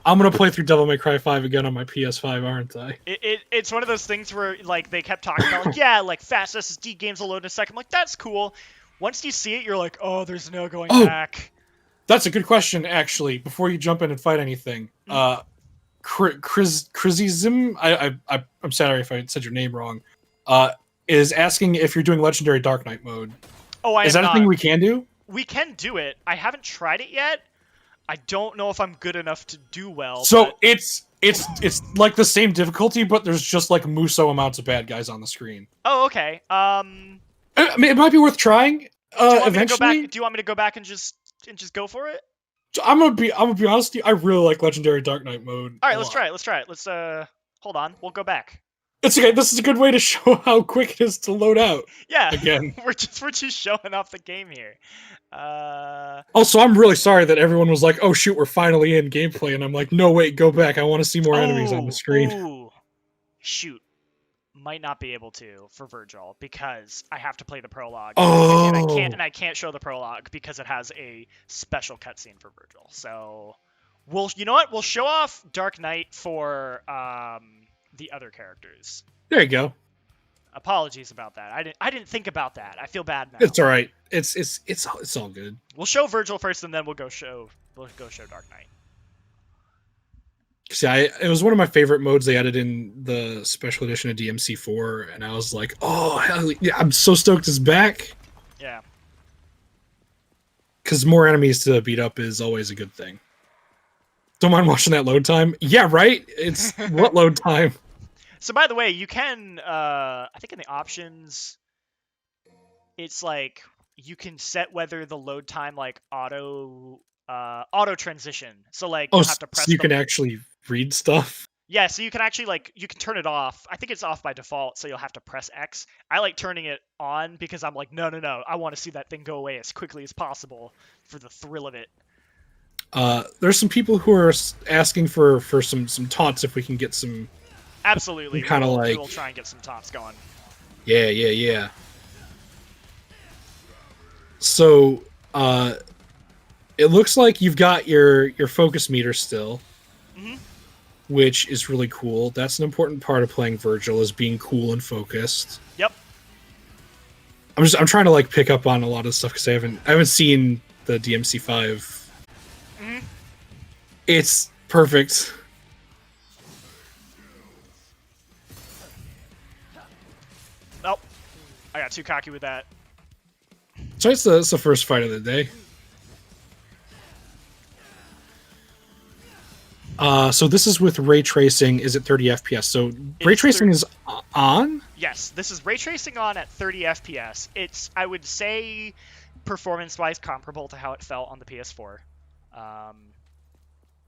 Speaker 2: I'm gonna play through Devil May Cry 5 again on my PS5, aren't I?
Speaker 1: It's one of those things where, like, they kept talking about, like, yeah, like, fast SSD games will load in a second. I'm like, that's cool. Once you see it, you're like, oh, there's no going back.
Speaker 2: That's a good question, actually. Before you jump in and fight anything, Crizism, I'm sorry if I said your name wrong, is asking if you're doing Legendary Dark Knight mode.
Speaker 1: Oh,
Speaker 2: is that a thing we can do?
Speaker 1: We can do it. I haven't tried it yet. I don't know if I'm good enough to do well.
Speaker 2: So but... it's like the same difficulty, but there's just like Muso amounts of bad guys on the screen.
Speaker 1: Oh, okay.
Speaker 2: I mean, it might be worth trying. Eventually.
Speaker 1: Do you want me to go back and just go for it?
Speaker 2: I'm gonna be honest with you. I really like Legendary Dark Knight mode.
Speaker 1: All right, let's try it. Let's hold on. We'll go back.
Speaker 2: It's okay. This is a good way to show how quick it is to load out.
Speaker 1: Yeah.
Speaker 2: Again,
Speaker 1: we're just showing off the game here.
Speaker 2: Also, I'm really sorry that everyone was like, "Oh shoot, we're finally in gameplay," and I'm like, "No, wait, go back. I want to see more enemies on the screen."
Speaker 1: Ooh. Shoot. Might not be able to for Vergil because I have to play the prologue.
Speaker 2: Oh.
Speaker 1: And I can't show the prologue because it has a special cutscene for Vergil. So, you know what? We'll show off Dark Knight for the other characters.
Speaker 2: There you go.
Speaker 1: Apologies about that. I didn't think about that. I feel bad now.
Speaker 2: It's all right. It's all good.
Speaker 1: We'll show Vergil first, and then we'll go show Dark Knight.
Speaker 2: See, it was one of my favorite modes they added in the special edition of DMC4, and I was like, oh, hell yeah, I'm so stoked it's back.
Speaker 1: Yeah.
Speaker 2: Because more enemies to beat up is always a good thing. Don't mind watching that load time. Yeah, right? It's what load time?
Speaker 1: So by the way, you can, I think in the options, it's like, you can set whether the load time, like, auto transition. So, like,
Speaker 2: Oh,
Speaker 1: you'll have to press
Speaker 2: so you can actually read stuff?
Speaker 1: Yeah, so you can actually, like, you can turn it off. I think it's off by default, so you'll have to press X. I like turning it on because I'm like, no, I want to see that thing go away as quickly as possible for the thrill of it.
Speaker 2: There's some people who are asking for some taunts if we can get some...
Speaker 1: Absolutely.
Speaker 2: Kind of like...
Speaker 1: We'll try and get some taunts going.
Speaker 2: Yeah. So, it looks like you've got your focus meter still.
Speaker 1: Mm-hmm.
Speaker 2: Which is really cool. That's an important part of playing Vergil, is being cool and focused.
Speaker 1: Yep.
Speaker 2: I'm trying to like pick up on a lot of stuff because I haven't seen the DMC5.
Speaker 1: Mm-hmm.
Speaker 2: It's perfect.
Speaker 1: Oh, I got too cocky with that.
Speaker 2: So it's the first fight of the day. So this is with ray tracing. Is it 30 FPS? So ray tracing is on?
Speaker 1: Yes, this is ray tracing on at 30 FPS. It's, I would say, performance-wise comparable to how it felt on the PS4.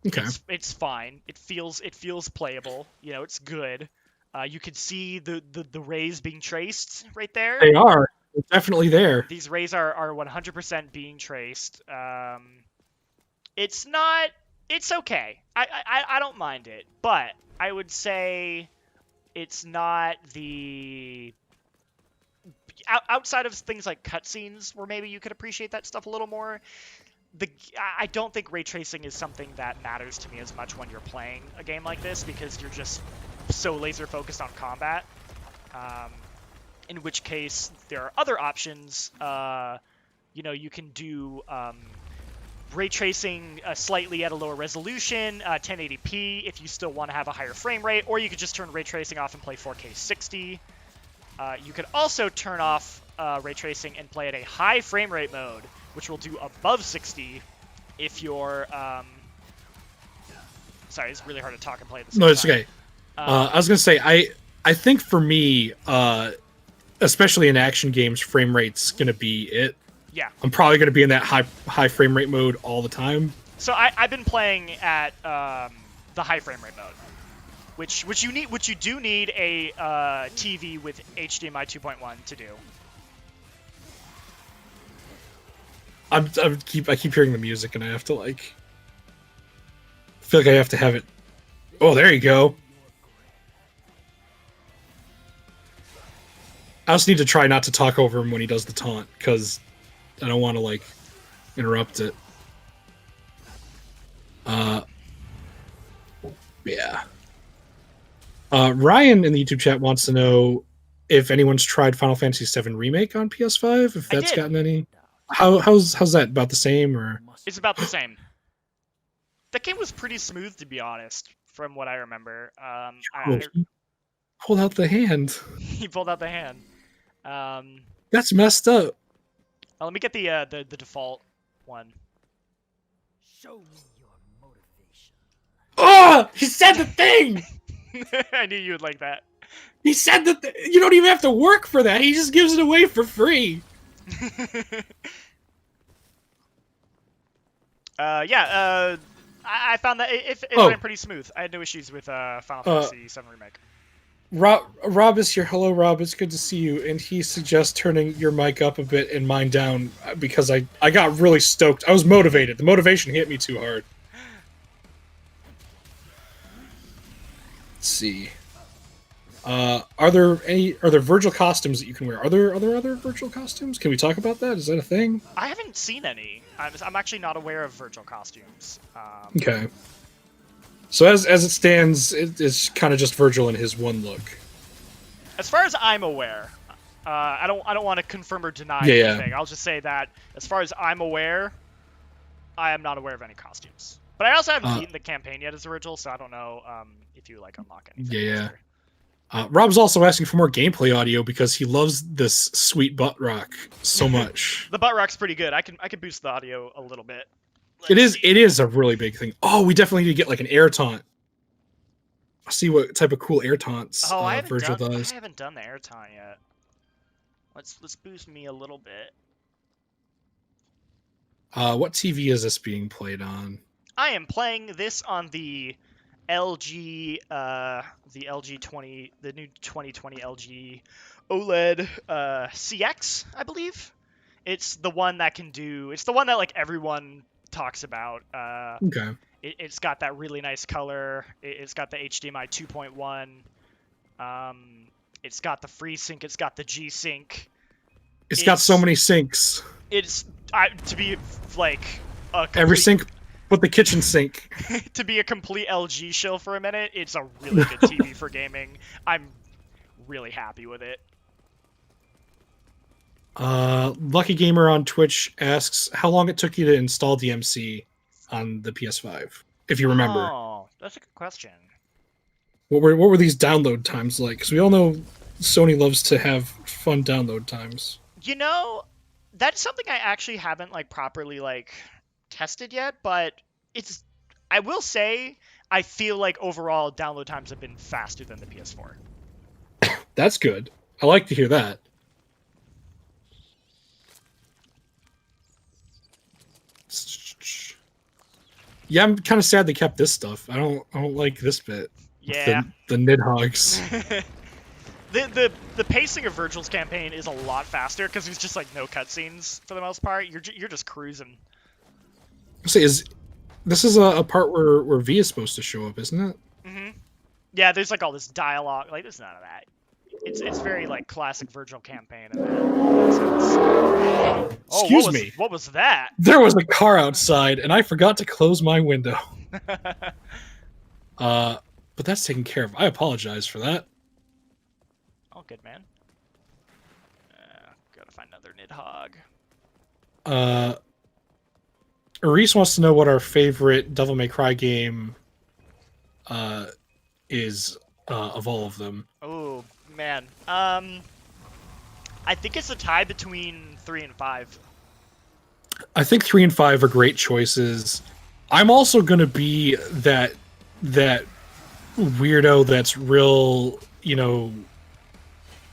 Speaker 2: Okay.
Speaker 1: It's fine. It feels playable. You know, it's good. You can see the rays being traced right there.
Speaker 2: They are. They're definitely there.
Speaker 1: These rays are 100% being traced. It's not... It's okay. I don't mind it, but I would say it's not the... Outside of things like cutscenes, where maybe you could appreciate that stuff a little more, I don't think ray tracing is something that matters to me as much when you're playing a game like this, because you're just so laser focused on combat. In which case, there are other options. You know, you can do... ray tracing slightly at a lower resolution, 1080p if you still want to have a higher frame rate, or you could just turn ray tracing off and play 4K 60. You could also turn off ray tracing and play at a high frame rate mode, which will do above 60 if you're... Sorry, it's really hard to talk and play at the same time.
Speaker 2: No, it's okay. I was going to say, I think for me, especially in action games, frame rate's going to be it.
Speaker 1: Yeah.
Speaker 2: I'm probably going to be in that high frame rate mode all the time.
Speaker 1: So I've been playing at the high frame rate mode, which you do need a TV with HDMI 2.1 to do.
Speaker 2: I keep hearing the music and I have to like... I feel like I have to have it... Oh, there you go. I also need to try not to talk over him when he does the taunt, because I don't want to, like, interrupt it. Yeah. Ryan in the YouTube chat wants to know if anyone's tried Final Fantasy VII Remake on PS5, if that's gotten any... How's that? About the same, or...?
Speaker 1: It's about the same. The game was pretty smooth, to be honest, from what I remember.
Speaker 2: He pulled out the hand.
Speaker 1: He pulled out the hand.
Speaker 2: That's messed up.
Speaker 1: Let me get the default one.
Speaker 3: Show me your motivation.
Speaker 2: Oh! He said the thing!
Speaker 1: I knew you would like that.
Speaker 2: He said that you don't even have to work for that. He just gives it away for free.
Speaker 1: I found that it ran pretty smooth. I had no issues with Final Fantasy VII Remake.
Speaker 2: Rob is here. Hello, Rob. It's good to see you. And he suggests turning your mic up a bit and mine down because I got really stoked. I was motivated. The motivation hit me too hard. Let's see. Are there Vergil costumes that you can wear? Are there other Vergil costumes? Can we talk about that? Is that a thing?
Speaker 1: I haven't seen any. I'm actually not aware of Vergil costumes.
Speaker 2: Okay. So as it stands, it's kind of just Vergil in his one look.
Speaker 1: As far as I'm aware, I don't want to confirm or deny anything. I'll just say that as far as I'm aware, I am not aware of any costumes. But I also haven't beaten the campaign yet as Vergil, so I don't know if you like unlock anything.
Speaker 2: Yeah. Rob's also asking for more gameplay audio because he loves this sweet butt rock so much.
Speaker 1: The butt rock's pretty good. I can boost the audio a little bit.
Speaker 2: It is a really big thing. Oh, we definitely need to get like an air taunt. See what type of cool air taunts Vergil does.
Speaker 1: I haven't done the air taunt yet. Let's boost me a little bit.
Speaker 2: What TV is this being played on?
Speaker 1: I am playing this on the LG, the new 2020 LG OLED CX, I believe. It's the one that it's the one that like everyone talks about.
Speaker 2: Okay.
Speaker 1: It's got that really nice color. It's got the HDMI 2.1. It's got the FreeSync. It's got the G-Sync.
Speaker 2: It's got so many syncs.
Speaker 1: To be like
Speaker 2: every sync but the kitchen sink.
Speaker 1: To be a complete LG shill for a minute, it's a really good TV for gaming. I'm really happy with it.
Speaker 2: Lucky Gamer on Twitch asks how long it took you to install DMC on the PS5, if you remember.
Speaker 1: Oh, that's a good question.
Speaker 2: What were these download times like? Because we all know Sony loves to have fun download times.
Speaker 1: You know, that's something I actually haven't like properly like tested yet, but I will say I feel like overall download times have been faster than the PS4.
Speaker 2: That's good. I like to hear that. Yeah, I'm kind of sad they kept this stuff. I don't like this bit.
Speaker 1: Yeah.
Speaker 2: The Nidhogs.
Speaker 1: The pacing of Vergil's campaign is a lot faster because there's just like no cutscenes for the most part. You're just cruising.
Speaker 2: Say, this is a part where V is supposed to show up, isn't it?
Speaker 1: Mm-hmm. Yeah, there's like all this dialogue. Like there's none of that. It's very like classic Vergil campaign.
Speaker 2: Excuse me.
Speaker 1: What was that?
Speaker 2: There was a car outside, and I forgot to close my window. But that's taken care of. I apologize for that.
Speaker 1: Oh, good man. Gotta find another Nidhogg.
Speaker 2: Reese wants to know what our favorite Devil May Cry game is of all of them.
Speaker 1: Oh man, I think it's a tie between 3 and 5.
Speaker 2: I think 3 and 5 are great choices. I'm also gonna be that weirdo that's real,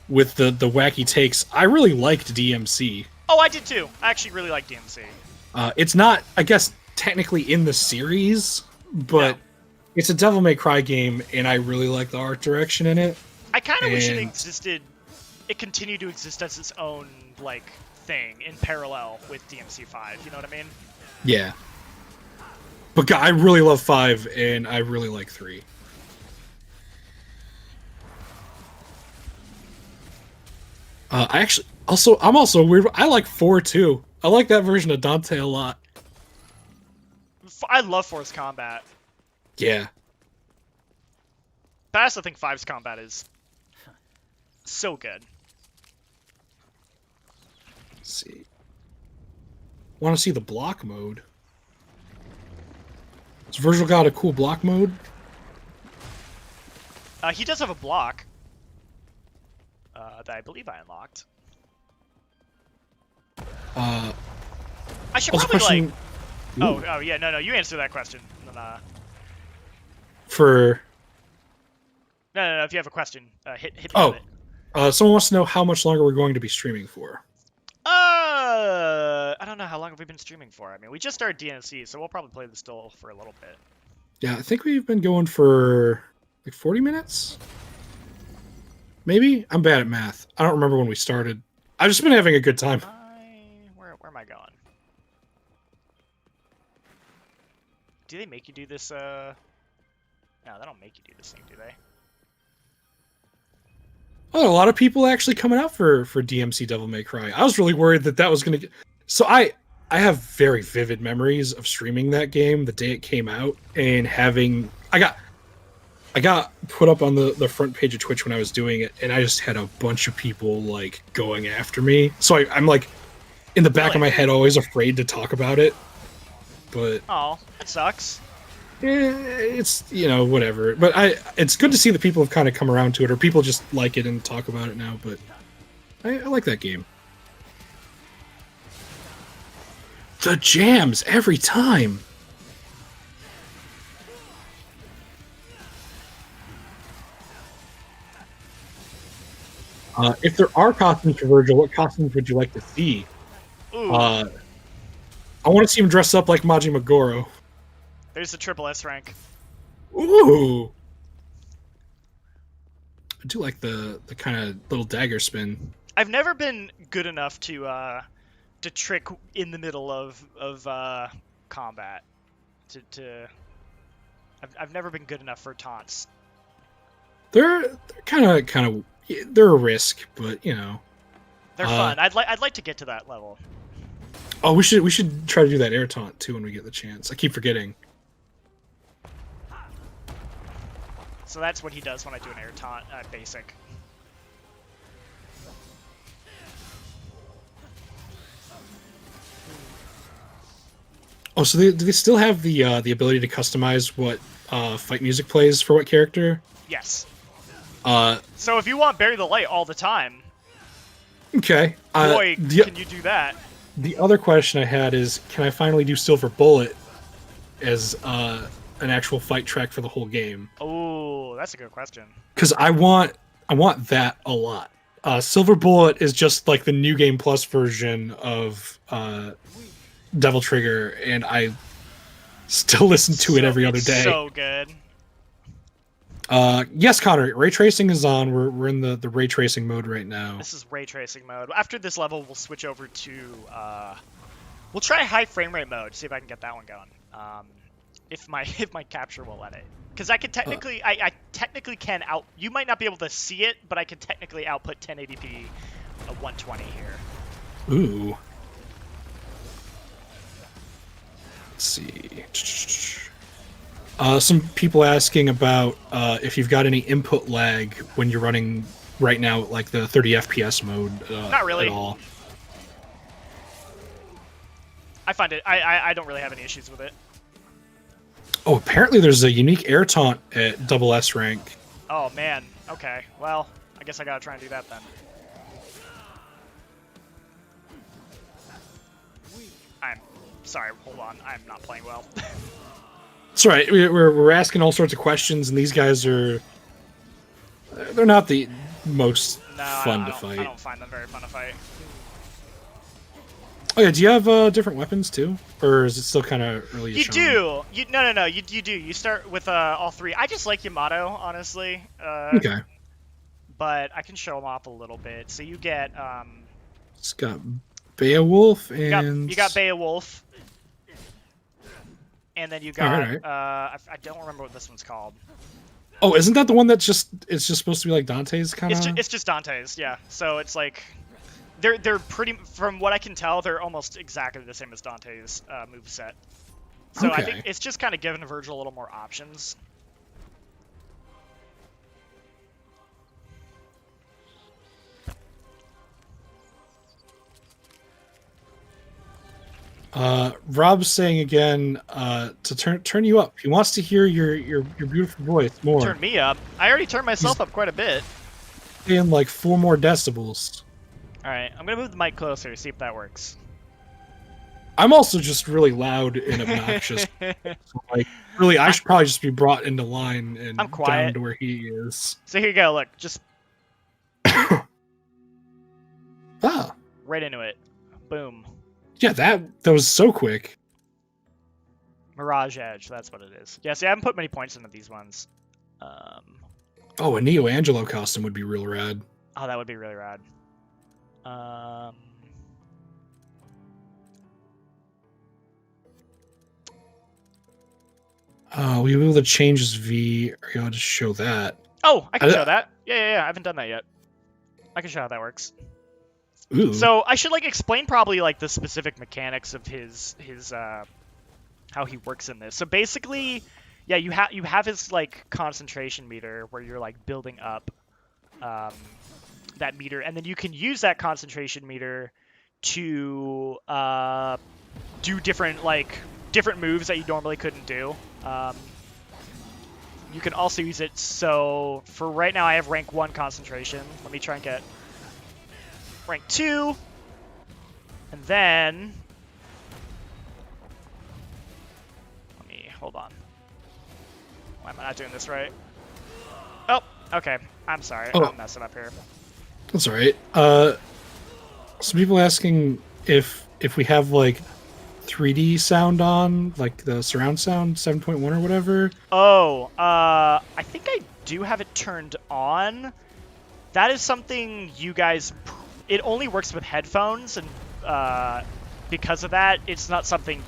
Speaker 2: with the wacky takes. I really liked DMC.
Speaker 1: Oh, I did too. I actually really like DMC.
Speaker 2: It's not, I guess, technically in the series, but it's a Devil May Cry game, and I really like the art direction in it.
Speaker 1: I kind of wish it existed. It continued to exist as its own like thing in parallel with DMC 5. You know what I mean?
Speaker 2: Yeah. But I really love 5, and I really like 3. I'm also weird. I like 4 too. I like that version of Dante a lot.
Speaker 1: I love 4's combat.
Speaker 2: Yeah.
Speaker 1: But I also think 5's combat is so good.
Speaker 2: Let's see. Want to see the block mode? Has Vergil got a cool block mode?
Speaker 1: He does have a block that I believe I unlocked. I should probably like. Oh yeah, no, you answer that question.
Speaker 2: For.
Speaker 1: No. If you have a question, hit me with it.
Speaker 2: Someone wants to know how much longer we're going to be streaming for.
Speaker 1: I don't know how long have we been streaming for. I mean, we just started DNC, so we'll probably play this still for a little bit.
Speaker 2: Yeah, I think we've been going for like 40 minutes. Maybe? I'm bad at math. I don't remember when we started. I've just been having a good time.
Speaker 1: Where am I going? Do they make you do this? No, they don't make you do this thing, do they?
Speaker 2: Oh, a lot of people actually coming out for DMC Devil May Cry. I was really worried that was going to get... So I have very vivid memories of streaming that game the day it came out and having... I got put up on the front page of Twitch when I was doing it, and I just had a bunch of people like going after me. So I'm like in the back of my head always afraid to talk about it. But
Speaker 1: oh, that sucks.
Speaker 2: it's whatever. But it's good to see that people have kind of come around to it, or people just like it and talk about it now. But I like that game. The jams every time. If there are costumes for Vergil, what costumes would you like to see? I want to see him dress up like Majima Goro.
Speaker 1: There's the triple S rank.
Speaker 2: Ooh! I do like the kind of little dagger spin.
Speaker 1: I've never been good enough to trick in the middle of combat. I've never been good enough for taunts.
Speaker 2: They're kind of they're a risk, but they're
Speaker 1: fun. I'd like to get to that level.
Speaker 2: Oh, we should try to do that air taunt too when we get the chance. I keep forgetting.
Speaker 1: So that's what he does when I do an air taunt basic.
Speaker 2: Oh, so do they still have the ability to customize what fight music plays for what character?
Speaker 1: Yes. So if you want Bury the Light all the time,
Speaker 2: okay.
Speaker 1: Boy, can you do that?
Speaker 2: The other question I had is, can I finally do Silver Bullet as an actual fight track for the whole game?
Speaker 1: Oh, that's a good question.
Speaker 2: Because I want that a lot. Silver Bullet is just like the New Game Plus version of Devil Trigger, and I still listen to it every other day.
Speaker 1: So good.
Speaker 2: Yes, Connor, ray tracing is on. We're in the ray tracing mode right now.
Speaker 1: This is ray tracing mode. After this level, we'll switch over to we'll try high frame rate mode. See if I can get that one going. If my capture will let it, because I can technically I technically can out. You might not be able to see it, but I can technically output 1080p 120 here.
Speaker 2: Ooh. Let's see. Some people asking about if you've got any input lag when you're running right now, like the 30 FPS mode.
Speaker 1: Not really.
Speaker 2: At all.
Speaker 1: I find it. I don't really have any issues with it.
Speaker 2: Oh, apparently there's a unique air taunt at double S rank.
Speaker 1: Oh man. Okay. Well, I guess I gotta try and do that then. I'm sorry. Hold on. I'm not playing well.
Speaker 2: That's right. We're asking all sorts of questions, and these guys they're not the most fun to fight.
Speaker 1: I don't find them very fun to fight.
Speaker 2: Oh yeah, do you have different weapons too, or is it still kind of early?
Speaker 1: You do. No. You do. You start with all three. I just like Yamato, honestly.
Speaker 2: Okay.
Speaker 1: But I can show them off a little bit. So you get.
Speaker 2: It's got Beowulf and
Speaker 1: you got Beowulf. And then you got,
Speaker 2: right.
Speaker 1: I don't remember what this one's called.
Speaker 2: Oh, isn't that the one it's just supposed to be like Dante's kind of?
Speaker 1: It's just Dante's, yeah. So it's like, they're pretty, from what I can tell, they're almost exactly the same as Dante's moveset. So
Speaker 2: okay.
Speaker 1: I think it's just kind of giving Vergil a little more options.
Speaker 2: Rob's saying again to turn you up. He wants to hear your beautiful voice more.
Speaker 1: Turn me up? I already turned myself up quite a bit.
Speaker 2: In like 4 more decibels.
Speaker 1: All right, I'm gonna move the mic closer to see if that works.
Speaker 2: I'm also just really loud and obnoxious. So, like, really, I should probably just be brought into line and
Speaker 1: I'm quiet.
Speaker 2: down to where he is.
Speaker 1: So here you go. Look, just right into it. Boom.
Speaker 2: Yeah, that was so quick.
Speaker 1: Mirage Edge, that's what it is. Yeah, see, I haven't put many points into these ones.
Speaker 2: Oh, a Neo Angelo costume would be real rad.
Speaker 1: Oh, that would be really rad.
Speaker 2: We will be able to change his V. Are you able to show that?
Speaker 1: Oh, I can show that. Yeah. I haven't done that yet. I can show how that works.
Speaker 2: Ooh.
Speaker 1: So I should explain probably the specific mechanics of his how he works in this. So basically, yeah, you have his concentration meter where you're building up that meter, and then you can use that concentration meter to do different moves that you normally couldn't do. you can also use it. So for right now, I have rank 1 concentration. Let me try and get rank 2, and then let me hold on. Why am I not doing this right? Oh, okay. I'm sorry.
Speaker 2: Oh.
Speaker 1: I'm messing up here.
Speaker 2: That's all right. Some people asking if we have like 3D sound on, like the surround sound 7.1 or whatever.
Speaker 1: Oh, I think I do have it turned on. That is something you guys... It only works with headphones, and because of that, it's not something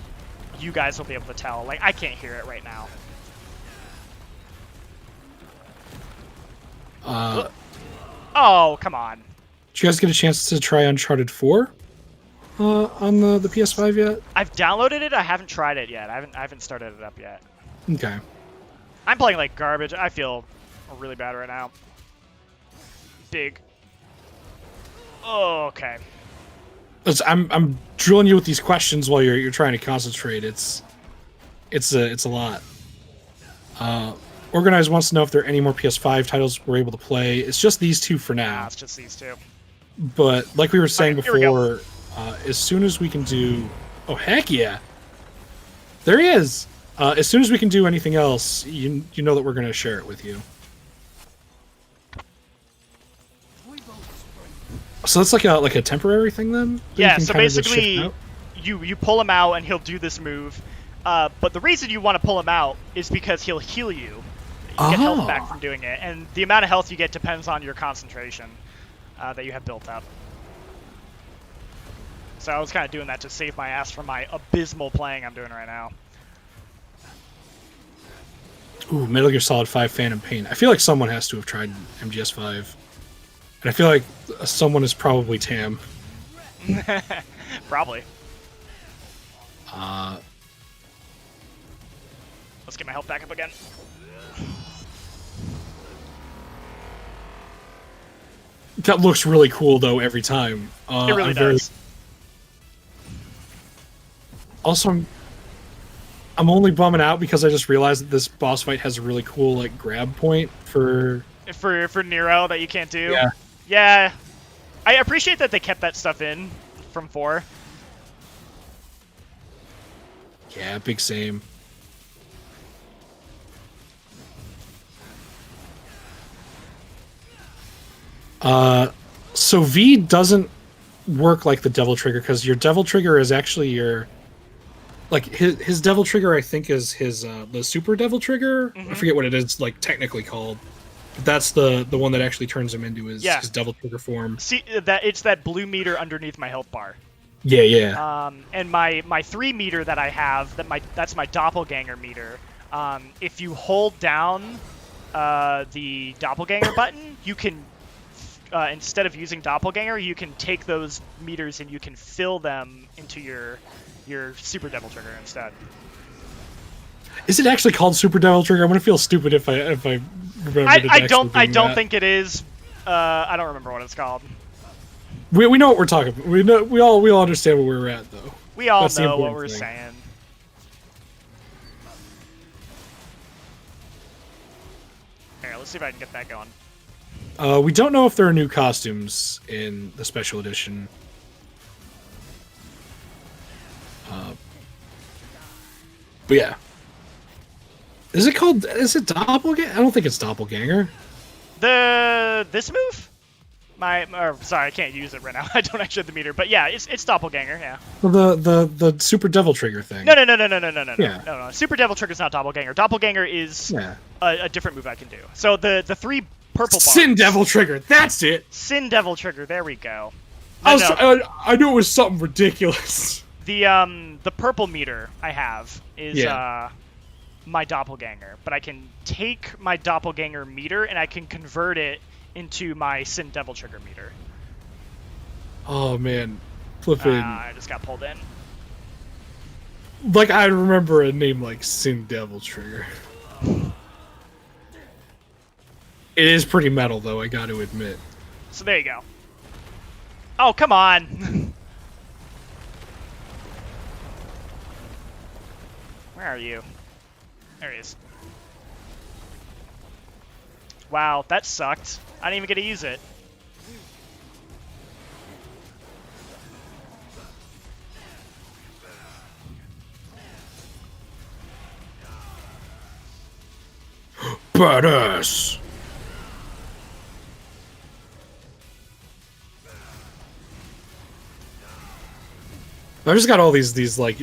Speaker 1: you guys will be able to tell. Like, I can't hear it right now. Oh, come on.
Speaker 2: Did you guys get a chance to try Uncharted 4 on the PS5 yet?
Speaker 1: I've downloaded it. I haven't tried it yet. I haven't started it up yet.
Speaker 2: Okay.
Speaker 1: I'm playing like garbage. I feel really bad right now. Big. Oh, okay.
Speaker 2: I'm drilling you with these questions while you're trying to concentrate. It's a lot. Organized wants to know if there are any more PS5 titles we're able to play. It's just these two for now.
Speaker 1: Nah, it's just these two.
Speaker 2: But like we were saying
Speaker 1: Okay,
Speaker 2: before, as soon as we can do... Oh, heck yeah! There he is! As soon as we can do anything else, you know that we're going to share it with you. So that's like a temporary thing then? That
Speaker 1: Yeah,
Speaker 2: you can
Speaker 1: so
Speaker 2: kinda just shift
Speaker 1: basically,
Speaker 2: out?
Speaker 1: you pull him out and he'll do this move. But the reason you want to pull him out is because he'll heal you. You get health back from doing it, and the amount of health you get depends on your concentration that you have built up. So I was kind of doing that to save my ass from my abysmal playing I'm doing right now.
Speaker 2: Ooh, Metal Gear Solid 5 Phantom Pain. I feel like someone has to have tried MGS5. And I feel like someone is probably Tam.
Speaker 1: Probably. Let's get my health back up again.
Speaker 2: That looks really cool, though, every time.
Speaker 1: It really does.
Speaker 2: Also, I'm only bumming out because I just realized that this boss fight has a really cool like grab point for
Speaker 1: Nero that you can't do.
Speaker 2: Yeah.
Speaker 1: Yeah. I appreciate that they kept that stuff in from 4.
Speaker 2: Yeah, big same. So V doesn't work like the Devil Trigger because your Devil Trigger is actually your like his Devil Trigger. I think is his the Super Devil Trigger.
Speaker 1: Mm-hmm.
Speaker 2: I forget what it is like technically called. But that's the one that actually turns him into his Devil Trigger form.
Speaker 1: See that it's that blue meter underneath my health bar.
Speaker 2: Yeah, yeah.
Speaker 1: And my 3 meter that I have that's my doppelganger meter. If you hold down the doppelganger button, you can instead of using doppelganger, you can take those meters and you can fill them into your Super Devil Trigger instead.
Speaker 2: Is it actually called Super Devil Trigger? I'm gonna feel stupid if I remember.
Speaker 1: I don't think it is. I don't remember what it's called.
Speaker 2: We know what we're talking about. We all understand where we're at though.
Speaker 1: We all
Speaker 2: That's
Speaker 1: know what we're saying. Here, let's see if I can get that going.
Speaker 2: We don't know if there are new costumes in the special edition. But yeah. Is it Doppelganger? I don't think it's Doppelganger.
Speaker 1: This move? Sorry, I can't use it right now. I don't actually have the meter, but yeah, it's Doppelganger, yeah.
Speaker 2: Well, the Super Devil Trigger thing.
Speaker 1: No.
Speaker 2: Yeah.
Speaker 1: No. Super Devil Trigger's not Doppelganger. Doppelganger is a different move I can do. So the 3 purple bars.
Speaker 2: Sin Devil Trigger, that's it!
Speaker 1: Sin Devil Trigger, there we go.
Speaker 2: I knew it was something ridiculous.
Speaker 1: The purple meter I have is my doppelganger, but I can take my doppelganger meter and I can convert it into my Sin Devil Trigger meter.
Speaker 2: Oh man, flipping!
Speaker 1: I just got pulled in.
Speaker 2: Like I remember a name like Sin Devil Trigger. It is pretty metal though, I got to admit.
Speaker 1: So there you go. Oh come on! Where are you? There he is. Wow, that sucked. I didn't even get to use it.
Speaker 2: Badass. I just got all these like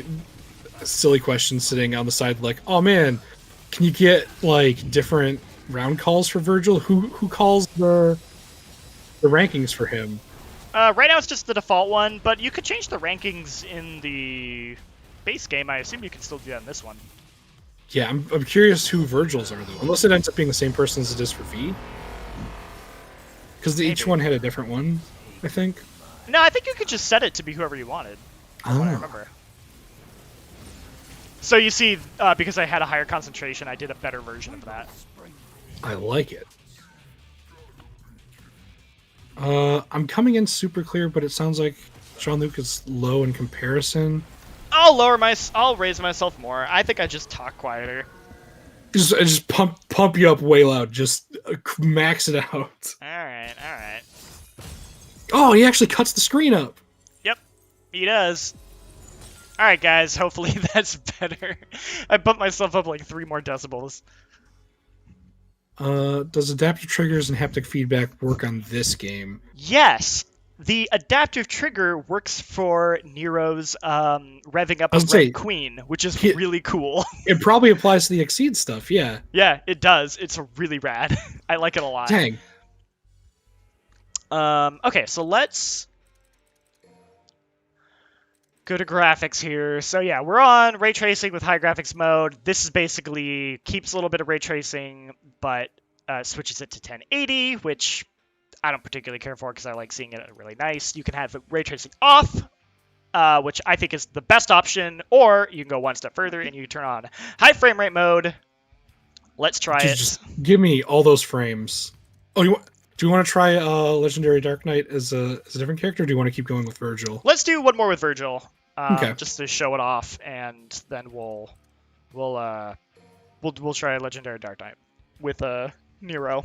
Speaker 2: silly questions sitting on the side, like, oh man, can you get like different round calls for Vergil? Who calls the rankings for him?
Speaker 1: Right now it's just the default one, but you could change the rankings in the base game. I assume you can still do that in this one.
Speaker 2: Yeah, I'm curious who Vergil's are though. Unless it ends up being the same person as it is for V. Because each one had a different one, I think.
Speaker 1: No, I think you could just set it to be whoever you wanted. That's what I remember. So you see, because I had a higher concentration, I did a better version of that.
Speaker 2: I like it. I'm coming in super clear, but it sounds like Jean-luc is low in comparison.
Speaker 1: I'll raise myself more. I think I just talk quieter.
Speaker 2: Just pump you up way loud. Just max it out.
Speaker 1: Alright, alright.
Speaker 2: Oh, he actually cuts the screen up.
Speaker 1: Yep, he does. Alright, guys, hopefully that's better. I bumped myself up like 3 more decibels.
Speaker 2: Does adaptive triggers and haptic feedback work on this game?
Speaker 1: Yes! The adaptive trigger works for Nero's revving up a Red Queen, which is really cool.
Speaker 2: It probably applies to the Exceed stuff, yeah.
Speaker 1: Yeah, it does. It's really rad. I like it a lot.
Speaker 2: Dang.
Speaker 1: Okay, so let's go to graphics here. So yeah, we're on ray tracing with high graphics mode. This is basically keeps a little bit of ray tracing, but switches it to 1080, which I don't particularly care for because I like seeing it really nice. You can have ray tracing off, which I think is the best option, or you can go one step further and you turn on high frame rate mode. Let's try it.
Speaker 2: Just give me all those frames. Oh, do you want to try Legendary Dark Knight as a different character, or do you want to keep going with Vergil?
Speaker 1: Let's do one more with Vergil,
Speaker 2: okay.
Speaker 1: Just to show it off, and then we'll try Legendary Dark Knight with Nero.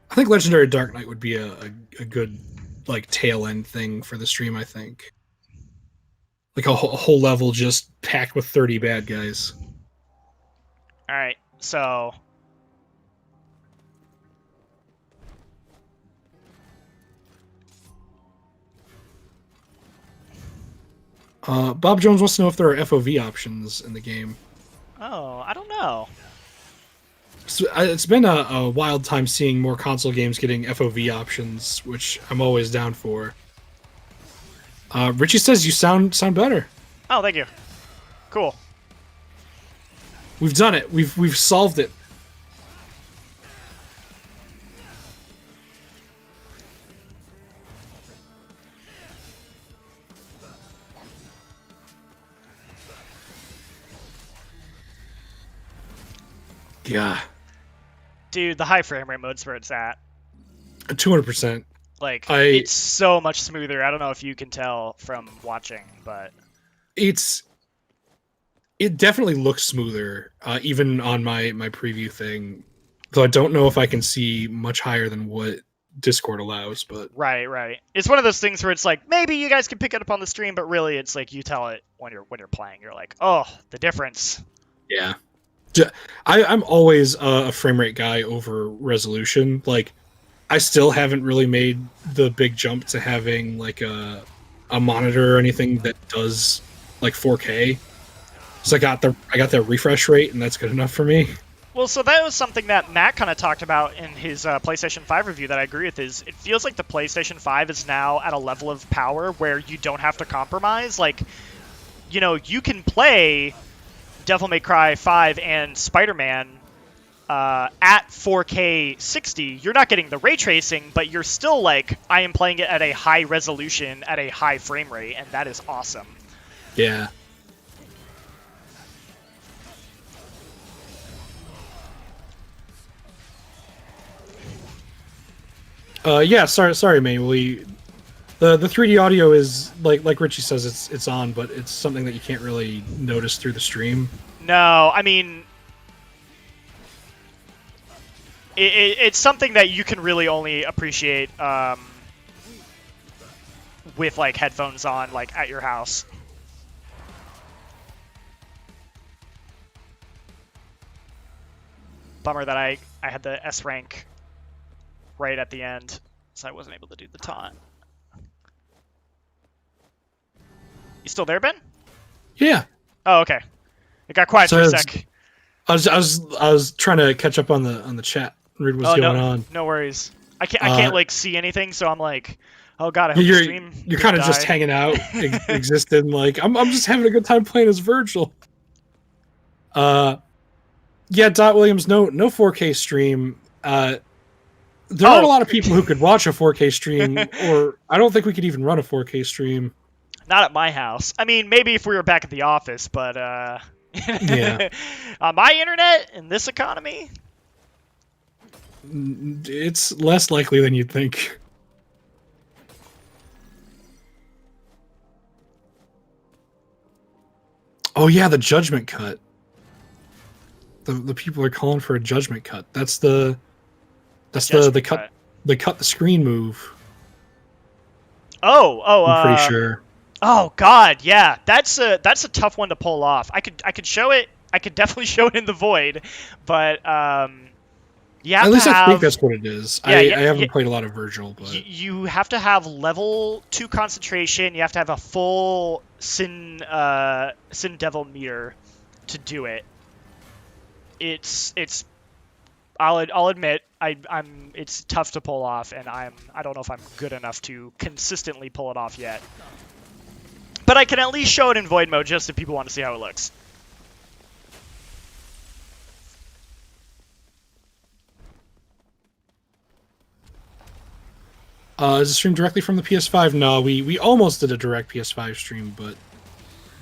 Speaker 2: I think Legendary Dark Knight would be a good like tail end thing for the stream. I think like a whole level just packed with 30 bad guys.
Speaker 1: All right, so.
Speaker 2: Bob Jones wants to know if there are FOV options in the game.
Speaker 1: Oh, I don't know.
Speaker 2: So, it's been a wild time seeing more console games getting FOV options, which I'm always down for. Richie says you sound better.
Speaker 1: Oh, thank you. Cool.
Speaker 2: We've done it. We've solved it. Yeah.
Speaker 1: Dude, the high frame rate mode's where it's at.
Speaker 2: 200%.
Speaker 1: Like, it's so much smoother. I don't know if you can tell from watching, but...
Speaker 2: It definitely looks smoother, even on my preview thing. Though I don't know if I can see much higher than what Discord allows, but...
Speaker 1: Right. It's one of those things where it's like, maybe you guys can pick it up on the stream, but really it's like you tell it when you're playing. You're like, oh, the difference.
Speaker 2: Yeah. I'm always a frame rate guy over resolution. Like, I still haven't really made the big jump to having like a monitor or anything that does like 4K. So I got the refresh rate, and that's good enough for me.
Speaker 1: Well, so that was something that Matt kind of talked about in his PlayStation 5 review that I agree with. Is it feels like the PlayStation 5 is now at a level of power where you don't have to compromise. Like, you know, you can play Devil May Cry 5 and Spider-Man at 4K 60. You're not getting the ray tracing, but you're still like, I am playing it at a high resolution, at a high frame rate, and that is awesome.
Speaker 2: Yeah. Yeah, sorry, man. The 3D audio is like Richie says, it's on, but it's something that you can't really notice through the stream.
Speaker 1: No, I mean, it's something that you can really only appreciate with like headphones on, like at your house. Bummer that I had the S rank right at the end, so I wasn't able to do the taunt. You still there, Ben?
Speaker 2: Yeah.
Speaker 1: Oh, okay. It got quiet for a sec.
Speaker 2: I was trying to catch up on the chat, read what's going on.
Speaker 1: No worries. I can't like see anything, so I'm like, oh god, I hope the stream.
Speaker 2: You're kind of just hanging out, existing. Like I'm just having a good time playing as Vergil. Yeah, Dot Williams, no 4K stream. There aren't a lot of people who could watch a 4K stream, or I don't think we could even run a 4K stream.
Speaker 1: Not at my house. I mean, maybe if we were back at the office, but
Speaker 2: yeah.
Speaker 1: On my internet in this economy,
Speaker 2: it's less likely than you'd think. Oh yeah, the judgment cut. The people are calling for a judgment cut. That's the cut the screen move.
Speaker 1: I'm
Speaker 2: pretty sure.
Speaker 1: Oh god, yeah. That's a tough one to pull off. I could show it. I could definitely show it in the void, but you have
Speaker 2: at least
Speaker 1: to have,
Speaker 2: I think that's what it is.
Speaker 1: Yeah,
Speaker 2: I haven't played a lot of Vergil, but
Speaker 1: you have to have level 2 concentration. You have to have a full Sin Devil meter to do it. I'll admit it's tough to pull off, and I don't know if I'm good enough to consistently pull it off yet. But I can at least show it in void mode just if people want to see how it looks.
Speaker 2: Is it streamed directly from the PS5? No, we almost did a direct PS5 stream, but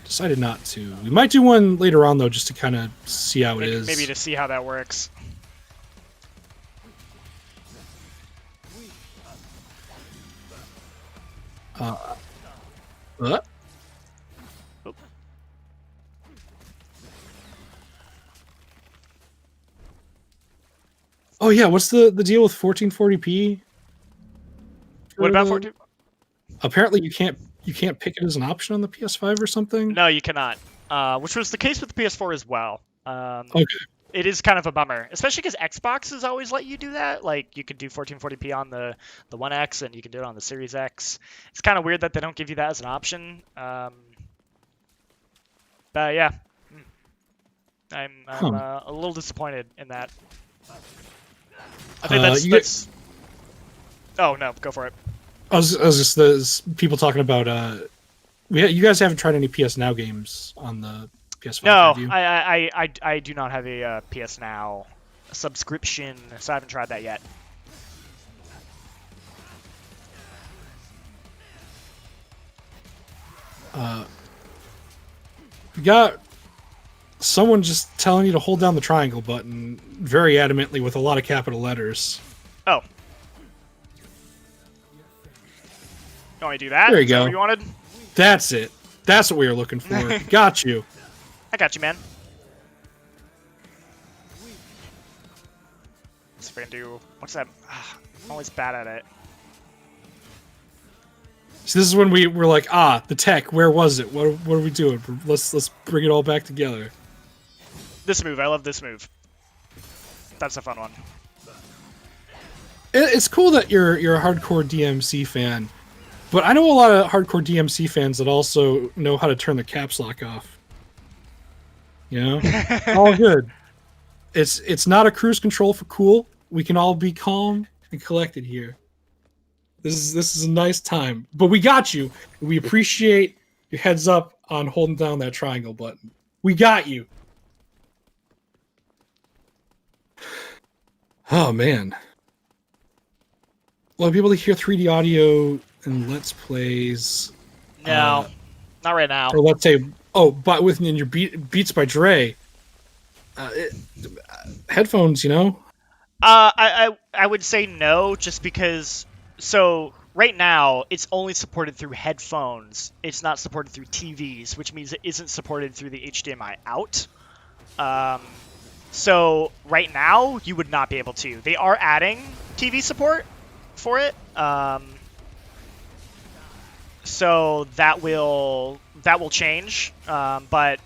Speaker 2: decided not to. We might do one later on though, just to kind of see how it is.
Speaker 1: Maybe to see how that works.
Speaker 2: What? Oh yeah, what's the deal with 1440p?
Speaker 1: What about 14?
Speaker 2: Apparently you can't pick it as an option on the PS5 or something.
Speaker 1: No, you cannot. Which was the case with the PS4 as well.
Speaker 2: Okay.
Speaker 1: It is kind of a bummer, especially because Xboxes always let you do that. Like you could do 1440p on the One X, and you can do it on the Series X. It's kind of weird that they don't give you that as an option. But yeah, I'm a little disappointed in that. I think that's. Oh no, go for it.
Speaker 2: I was just there's people talking about you guys haven't tried any PS Now games on the PS5.
Speaker 1: No,
Speaker 2: have you?
Speaker 1: I do not have a PS Now subscription, so I haven't tried that yet.
Speaker 2: We got someone just telling you to hold down the triangle button very adamantly with a lot of capital letters.
Speaker 1: Oh. You want me to do that?
Speaker 2: There you go.
Speaker 1: What you wanted?
Speaker 2: That's it. That's what we were looking for. Got you.
Speaker 1: I got you, man. So we're gonna do. What's that? I'm always bad at it.
Speaker 2: So this is when we were like, the tech. Where was it? What are we doing? Let's bring it all back together.
Speaker 1: This move. I love this move. That's a fun one.
Speaker 2: It's cool that you're a hardcore DMC fan, but I know a lot of hardcore DMC fans that also know how to turn the caps lock off. You know, all good. It's not a cruise control for cool. We can all be calm and collected here. This is a nice time, but we got you. We appreciate your heads up on holding down that triangle button. We got you. Oh man. Well, be able to hear 3D audio and Let's Plays.
Speaker 1: No, not right now.
Speaker 2: Or let's say, but within your Beats by Dre. Headphones, you know.
Speaker 1: I would say no, just because. So right now it's only supported through headphones. It's not supported through TVs, which means it isn't supported through the HDMI out. So right now, you would not be able to. They are adding TV support for it. So that will change. But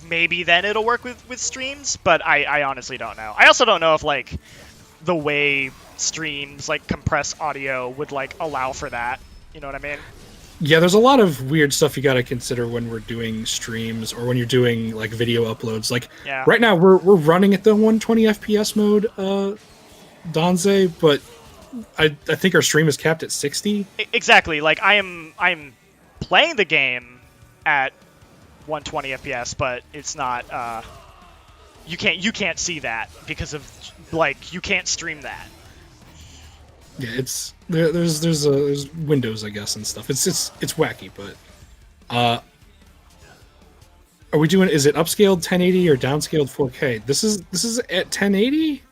Speaker 1: maybe then it'll work with streams. But I honestly don't know. I also don't know if like the way streams like compress audio would like allow for that. You know what I mean?
Speaker 2: Yeah, there's a lot of weird stuff you got to consider when we're doing streams or when you're doing like video uploads. Like right now we're running at the 120 FPS mode, Donze, but I think our stream is capped at 60.
Speaker 1: Exactly. Like I'm playing the game at 120 FPS, but it's not. You can't see that because of like you can't stream that.
Speaker 2: Yeah, it's there's windows, I guess, and stuff. It's wacky, but are we doing? Is it upscaled 1080 or downscaled 4K? This is at 1080.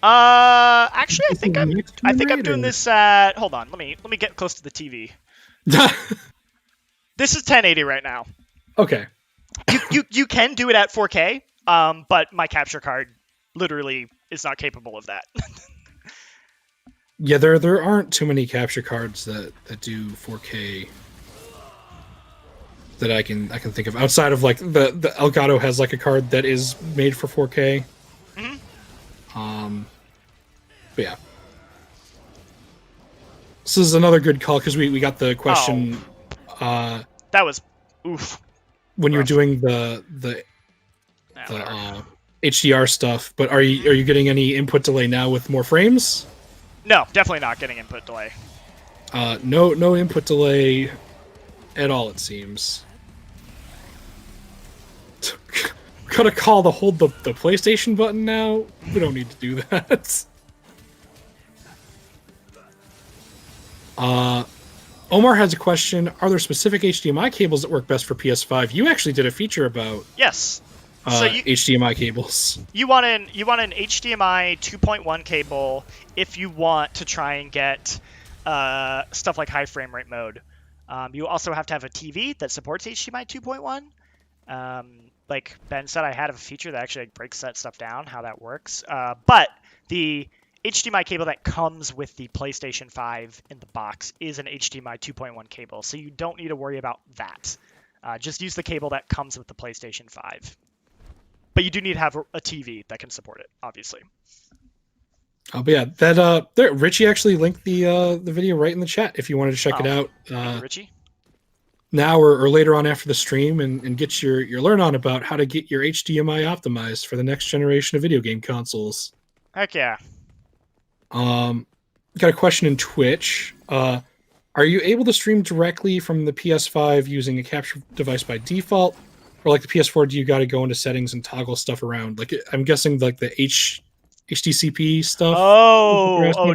Speaker 1: Actually, I think I'm doing this at. Hold on, let me get close to the TV. This is 1080 right now.
Speaker 2: Okay.
Speaker 1: You can do it at 4K, but my capture card literally is not capable of that.
Speaker 2: Yeah, there aren't too many capture cards that do 4K that I can think of outside of like the Elgato has like a card that is made for 4K. But yeah, this is another good call because we got the question.
Speaker 1: That was oof
Speaker 2: when you're doing the HDR stuff. But are you getting any input delay now with more frames?
Speaker 1: No, definitely not getting input delay.
Speaker 2: No input delay at all, it seems. Gotta call to hold the PlayStation button now? We don't need to do that. Omar has a question. Are there specific HDMI cables that work best for PS5? You actually did a feature about HDMI cables.
Speaker 1: You want an HDMI 2.1 cable if you want to try and get stuff like high frame rate mode. You also have to have a TV that supports HDMI 2.1. Like Ben said, I had a feature that actually breaks that stuff down, how that works. But the HDMI cable that comes with the PlayStation 5 in the box is an HDMI 2.1 cable, so you don't need to worry about that. Just use the cable that comes with the PlayStation 5. But you do need to have a TV that can support it, obviously.
Speaker 2: Oh, but yeah, that Richie actually linked the video right in the chat if you wanted to check it out.
Speaker 1: Richie?
Speaker 2: Now or later on after the stream and get your learn on about how to get your HDMI optimized for the next generation of video game consoles.
Speaker 1: Heck yeah.
Speaker 2: Got a question in Twitch. Are you able to stream directly from the PS5 using a capture device by default? Or like the PS4, do you got to go into settings and toggle stuff around? Like I'm guessing like the HDCP stuff.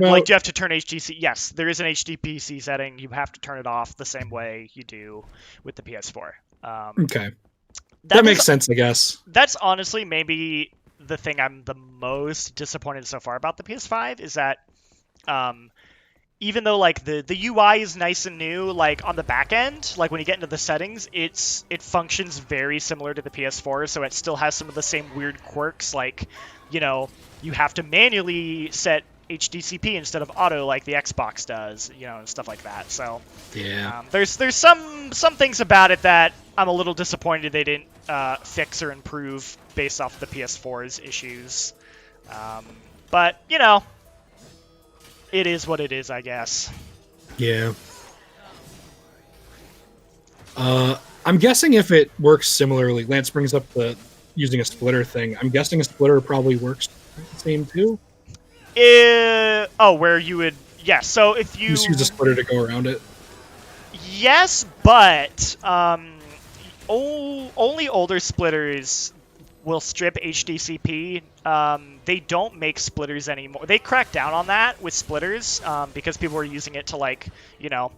Speaker 1: Like you have to turn HDC. Yes, there is an HDPC setting. You have to turn it off the same way you do with the PS4.
Speaker 2: Okay, that makes sense, I guess.
Speaker 1: That's honestly maybe the thing I'm the most disappointed so far about the PS5 is that, even though like the UI is nice and new, like on the back end, like when you get into the settings, it functions very similar to the PS4, so it still has some of the same weird quirks, like, you know, you have to manually set HDCP instead of auto like the Xbox does, you know, and stuff like that. So
Speaker 2: yeah,
Speaker 1: there's some things about it that I'm a little disappointed they didn't fix or improve based off the PS4's issues. But you know, it is what it is, I guess.
Speaker 2: Yeah. I'm guessing if it works similarly, Lance brings up the using a splitter thing. I'm guessing a splitter probably works the same too.
Speaker 1: Where you would, yes. So if you
Speaker 2: just use a splitter to go around it.
Speaker 1: Yes, but only older splitters will strip HDCP. They don't make splitters anymore. They cracked down on that with splitters because people were using it to, like, you know,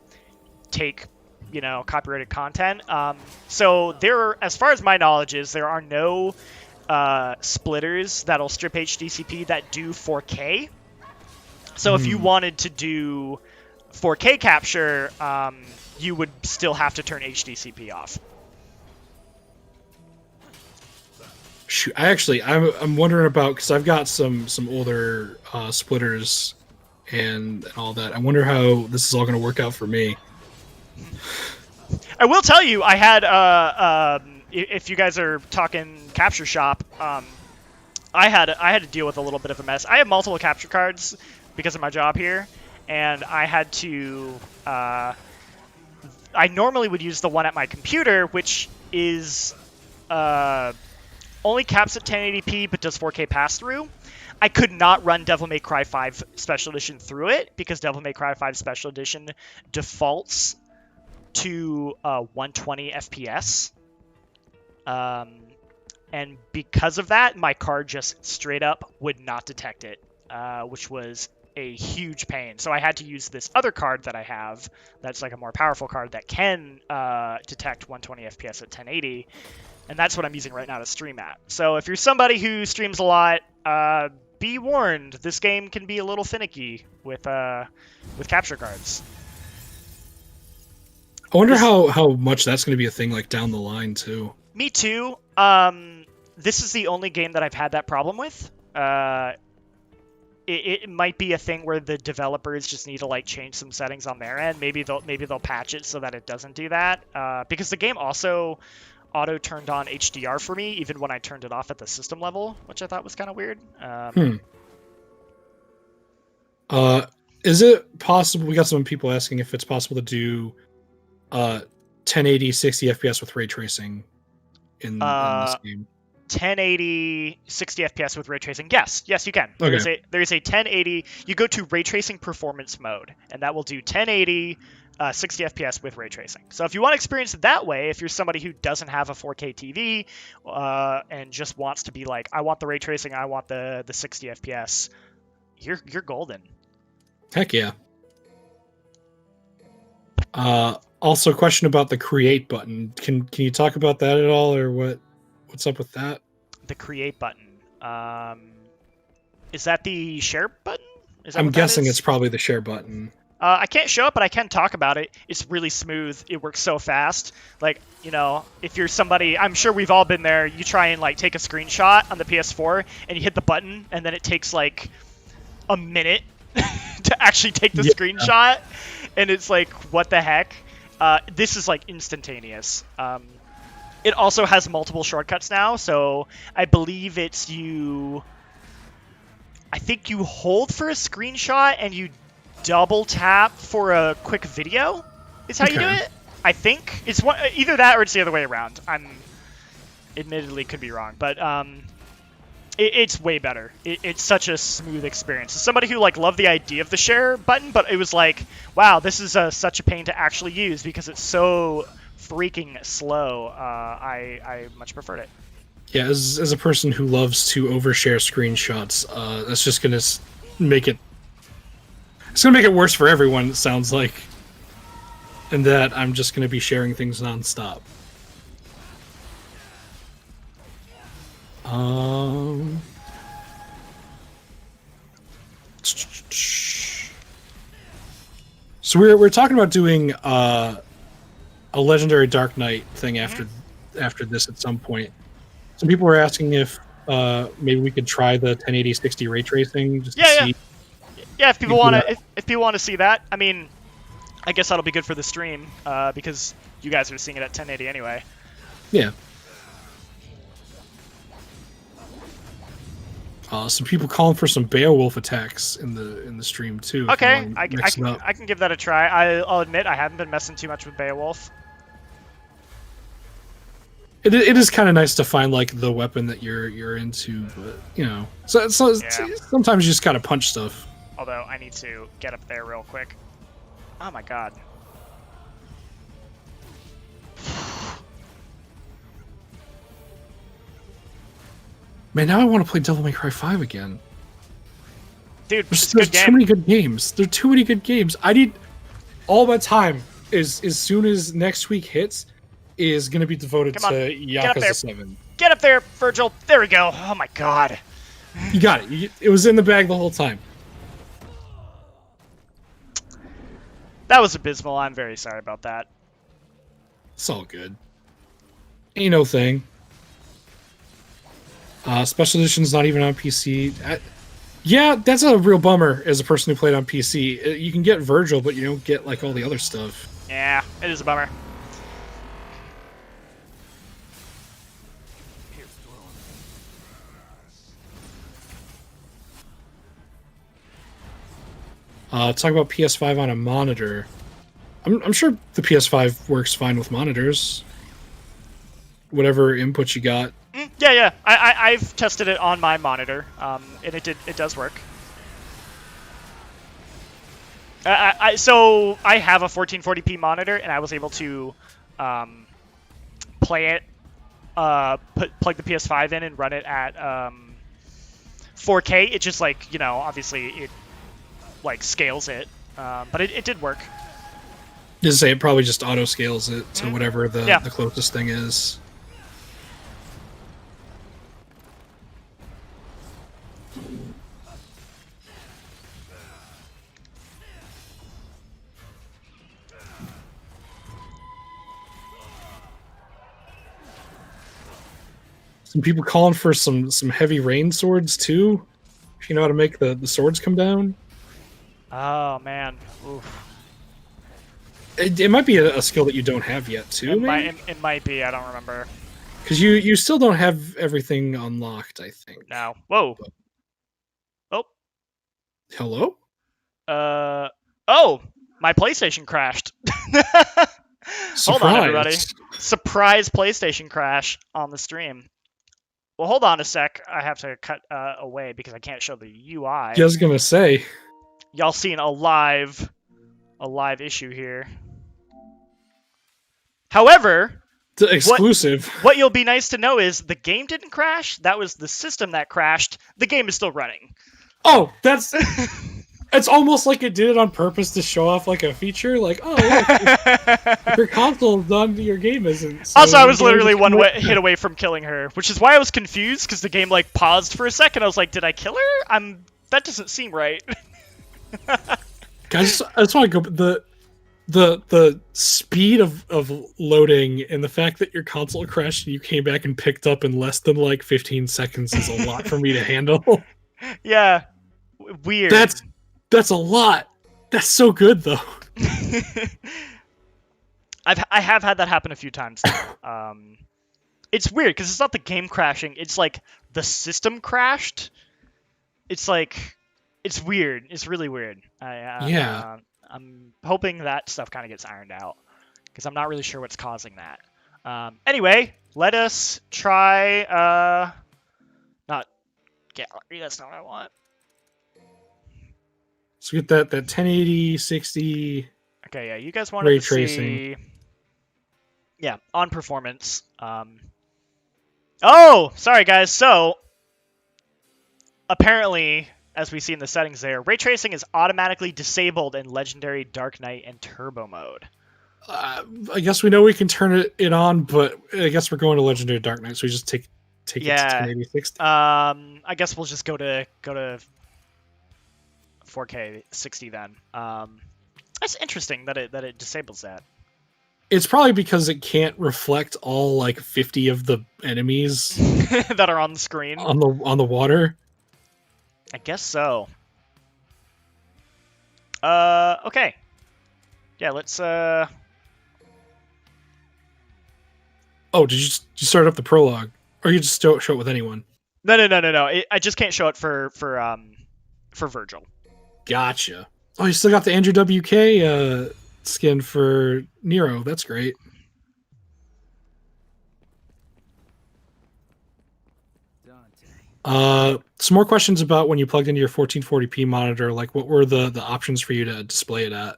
Speaker 1: take, you know, copyrighted content. So there, as far as my knowledge is, there are no splitters that'll strip HDCP that do 4K. So if you wanted to do 4K capture, you would still have to turn HDCP off.
Speaker 2: Shoot, I'm wondering about, because I've got some older splitters and all that. I wonder how this is all going to work out for me.
Speaker 1: I will tell you, I had if you guys are talking capture shop, I had to deal with a little bit of a mess. I have multiple capture cards because of my job here, and I had to. I normally would use the one at my computer, which is only caps at 1080p but does 4K pass-through. I could not run Devil May Cry 5 Special Edition through it because Devil May Cry 5 Special Edition defaults to 120 FPS. And because of that, my card just straight up would not detect it, which was a huge pain. So I had to use this other card that I have that's like a more powerful card that can detect 120 FPS at 1080. And that's what I'm using right now to stream at. So if you're somebody who streams a lot, be warned, this game can be a little finicky with capture cards.
Speaker 2: I wonder how much that's going to be a thing like down the line too.
Speaker 1: Me too. This is the only game that I've had that problem with. It might be a thing where the developers just need to like change some settings on their end. Maybe they'll patch it so that it doesn't do that. Because the game also auto turned on HDR for me even when I turned it off at the system level, which I thought was kind of weird.
Speaker 2: Is it possible? We got some people asking if it's possible to do 1080 60 FPS with ray tracing in this game.
Speaker 1: 1080 60 FPS with ray tracing. Yes, you can.
Speaker 2: Okay.
Speaker 1: There is a 1080. You go to ray tracing performance mode, and that will do 1080 60 FPS with ray tracing. So if you want to experience it that way, if you're somebody who doesn't have a 4K TV and just wants to be like, I want the ray tracing, I want the 60 FPS, you're golden.
Speaker 2: Heck yeah. Also, a question about the create button. Can you talk about that at all, or what's up with that?
Speaker 1: The create button. Is that the share button?
Speaker 2: I'm guessing it's probably the share button.
Speaker 1: I can't show it, but I can talk about it. It's really smooth. It works so fast. Like, if you're somebody, I'm sure we've all been there. You try and like take a screenshot on the PS4 and you hit the button and then it takes like a minute to actually take the screenshot. And it's like, what the heck? This is like instantaneous. It also has multiple shortcuts now. So I believe I think you hold for a screenshot and you double tap for a quick video is how you do it. I think it's either that or it's the other way around. I'm admittedly could be wrong, but it's way better. It's such a smooth experience. As somebody who like loved the idea of the share button, but it was like, wow, this is such a pain to actually use because it's so freaking slow. I much preferred it.
Speaker 2: Yeah, as a person who loves to overshare screenshots, that's just gonna make it. It's gonna make it worse for everyone. It sounds like, and that I'm just gonna be sharing things nonstop. So we're talking about doing a legendary Dark Knight thing after this at some point. Some people were asking if maybe we could try the 1080 60 ray tracing just to see.
Speaker 1: Yeah, if people want to see that, I mean, I guess that'll be good for the stream because you guys are seeing it at 1080 anyway.
Speaker 2: Yeah. Some people calling for some Beowulf attacks in the stream too.
Speaker 1: Okay, I can give that a try. I'll admit I haven't been messing too much with Beowulf.
Speaker 2: It is kind of nice to find like the weapon that you're into, but so sometimes you just gotta punch stuff.
Speaker 1: Although I need to get up there real quick. Oh my god.
Speaker 2: Man, now I want to play Devil May Cry 5 again.
Speaker 1: Dude,
Speaker 2: there's too many good games. There are too many good games. I need all my time as soon as next week hits is going to be devoted to Yakuza 7.
Speaker 1: Get up there, Vergil. There we go. Oh my god.
Speaker 2: You got it. It was in the bag the whole time.
Speaker 1: That was abysmal. I'm very sorry about that.
Speaker 2: It's all good. Ain't no thing. Special edition's not even on PC. Yeah, that's a real bummer as a person who played on PC. You can get Vergil, but you don't get like all the other stuff.
Speaker 1: Yeah, it is a bummer.
Speaker 2: Talk about PS5 on a monitor. I'm sure the PS5 works fine with monitors. Whatever input you got.
Speaker 1: Yeah. I've tested it on my monitor, and it does work. So I have a 1440p monitor, and I was able to play it, plug the PS5 in and run it at 4K. It just like, you know, obviously it like scales it, but it did work.
Speaker 2: Just say it probably just auto scales it to whatever the closest thing is. Some people calling for some heavy rain swords too. If you know how to make the swords come down.
Speaker 1: Oh man. Oof.
Speaker 2: It might be a skill that you don't have yet too.
Speaker 1: It might be. I don't remember.
Speaker 2: Because you still don't have everything unlocked, I think.
Speaker 1: No. Whoa. Oh.
Speaker 2: Hello?
Speaker 1: Oh! My PlayStation crashed. Hold on, everybody. Surprise PlayStation crash on the stream. Well, hold on a sec. I have to cut away because I can't show the UI.
Speaker 2: I was gonna say.
Speaker 1: Y'all seeing a live issue here. However,
Speaker 2: exclusive.
Speaker 1: What you'll be nice to know is the game didn't crash. That was the system that crashed. The game is still running.
Speaker 2: Oh, that's it's almost like it did it on purpose to show off like a feature. Like, oh, look, your console's done, your game isn't. So
Speaker 1: also, I was literally hit away from killing her, which is why I was confused because the game like paused for a second. I was like, did I kill her? That doesn't seem right.
Speaker 2: Guys, I just want to go the speed of loading and the fact that your console crashed and you came back and picked up in less than like 15 seconds is a lot for me to handle.
Speaker 1: Yeah, weird.
Speaker 2: That's a lot. That's so good though.
Speaker 1: I have had that happen a few times. It's weird because it's not the game crashing. It's like the system crashed. It's like it's weird. It's really weird.
Speaker 2: Yeah.
Speaker 1: I'm hoping that stuff kind of gets ironed out because I'm not really sure what's causing that. Anyway, let us try. Not gallery. That's not what I want.
Speaker 2: So get that 1080, 60.
Speaker 1: Okay, yeah, you guys wanted
Speaker 2: ray
Speaker 1: to
Speaker 2: tracing.
Speaker 1: See. Yeah, on performance. Oh, sorry guys. So apparently, as we see in the settings there, ray tracing is automatically disabled in Legendary, Dark Knight, and Turbo mode.
Speaker 2: I guess we know we can turn it on, but I guess we're going to Legendary Dark Knight, so we just take it to 1080, 60.
Speaker 1: I guess we'll just go to 4K 60 then. That's interesting that it disables that.
Speaker 2: It's probably because it can't reflect all like 50 of the enemies
Speaker 1: that are on the screen
Speaker 2: on the water.
Speaker 1: I guess so. Okay. Yeah, let's
Speaker 2: Oh, did you start up the prologue, or you just show it with anyone?
Speaker 1: No. I just can't show it for Vergil.
Speaker 2: Gotcha. Oh, you still got the Andrew WK skin for Nero. That's great. Some more questions about when you plugged into your 1440p monitor. Like, what were the options for you to display it at?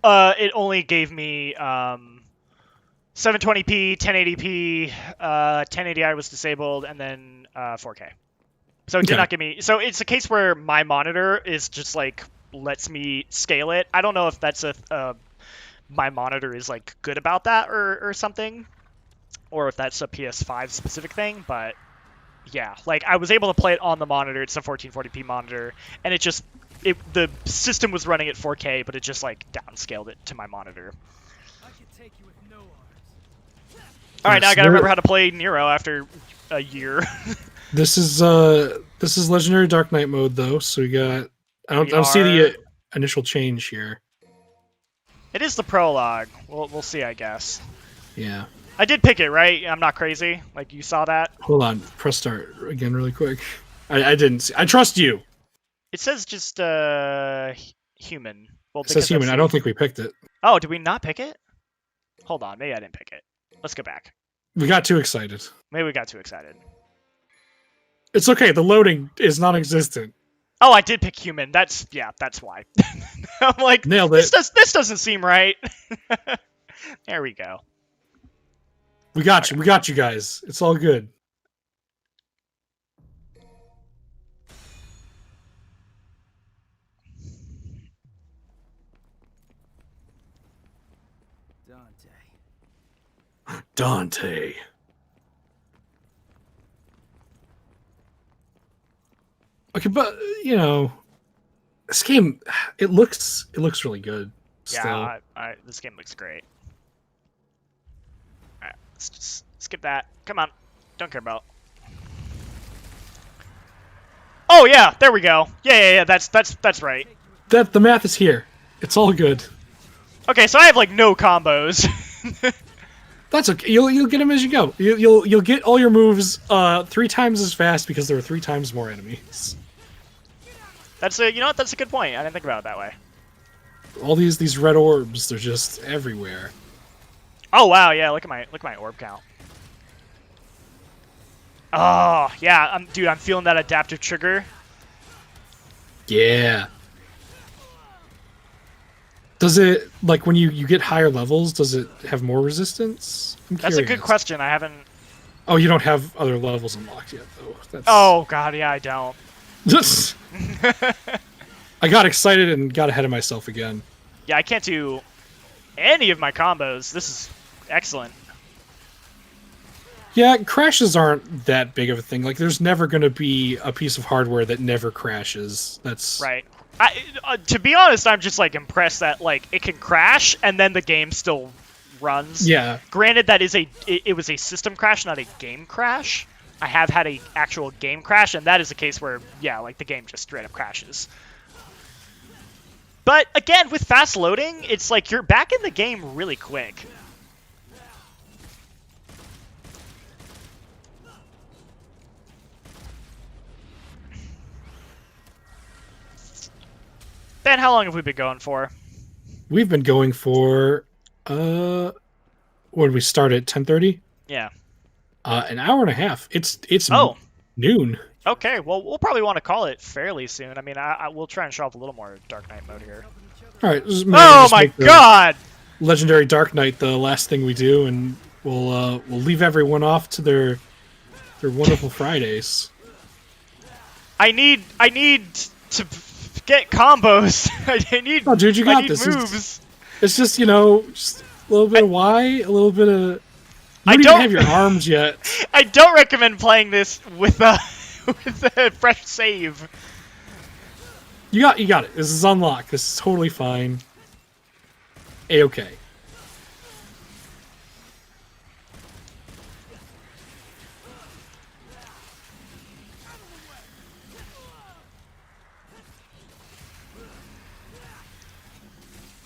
Speaker 1: It only gave me 720p, 1080p, 1080i was disabled, and then 4K. So it did not give me. So it's a case where my monitor is just like lets me scale it. I don't know if that's my monitor is like good about that or something, or if that's a PS5 specific thing, but. Yeah, like I was able to play it on the monitor. It's a 1440p monitor, and the system was running at 4K, but it just like downscaled it to my monitor. All right, now I gotta remember how to play Nero after a year.
Speaker 2: This is legendary Dark Knight mode though, so we got. I don't see the initial change here.
Speaker 1: It is the prologue. We'll see, I guess.
Speaker 2: Yeah.
Speaker 1: I did pick it, right? I'm not crazy. Like, you saw that?
Speaker 2: Hold on. Press start again really quick. I didn't see. I trust you.
Speaker 1: It says just, human. Well,
Speaker 2: It says human. I don't think we picked it.
Speaker 1: Oh, did we not pick it? Hold on. Maybe I didn't pick it. Let's go back.
Speaker 2: We got too excited.
Speaker 1: Maybe we got too excited.
Speaker 2: It's okay. The loading is non-existent.
Speaker 1: Oh, I did pick human. That's why. I'm like,
Speaker 2: nailed it.
Speaker 1: This doesn't seem right. There we go.
Speaker 2: We got you. We got you guys. It's all good. Dante. Okay, but you know, this game it looks really good. Still.
Speaker 1: Yeah, this game looks great. All right, let's just skip that. Come on, don't care about. Oh yeah, there we go. Yeah. That's right.
Speaker 2: That the math is here. It's all good.
Speaker 1: Okay, so I have like no combos.
Speaker 2: That's okay. You'll get them as you go. You'll get all your moves 3 times as fast because there are 3 times more enemies.
Speaker 1: That's a, you know what? That's a good point. I didn't think about it that way.
Speaker 2: All these red orbs, they're just everywhere.
Speaker 1: Oh wow, yeah. Look at my orb count. Oh yeah, dude, I'm feeling that adaptive trigger.
Speaker 2: Yeah. Does it, like, when you get higher levels, does it have more resistance?
Speaker 1: That's a good question. I haven't...
Speaker 2: Oh, you don't have other levels unlocked yet, though. That's...
Speaker 1: Oh, God, yeah, I don't.
Speaker 2: I got excited and got ahead of myself again.
Speaker 1: Yeah, I can't do any of my combos. This is excellent.
Speaker 2: Yeah, crashes aren't that big of a thing. Like, there's never going to be a piece of hardware that never crashes. That's...
Speaker 1: Right. To be honest, I'm just, like, impressed that, like, it can crash, and then the game still runs.
Speaker 2: Yeah.
Speaker 1: Granted, that is it was a system crash, not a game crash. I have had a actual game crash, and that is a case where, yeah, like, the game just straight up crashes. But, again, with fast loading, it's like you're back in the game really quick. Ben, how long have we been going for?
Speaker 2: We've been going for, what did we start at, 10:30?
Speaker 1: Yeah.
Speaker 2: An hour and a half. It's noon.
Speaker 1: Okay, well, we'll probably want to call it fairly soon. I mean, we'll try and show up a little more Dark Knight mode here.
Speaker 2: All right.
Speaker 1: Oh my God!
Speaker 2: Legendary Dark Knight, the last thing we do, and we'll leave everyone off to their wonderful Fridays.
Speaker 1: I need to get combos. I need.
Speaker 2: Oh, dude, you got this.
Speaker 1: Moves.
Speaker 2: It's just, you know, just a little bit of Y, a little bit of. You don't even have your arms yet.
Speaker 1: I don't recommend playing this with a fresh save.
Speaker 2: You got it. This is unlocked. This is totally fine. A-okay.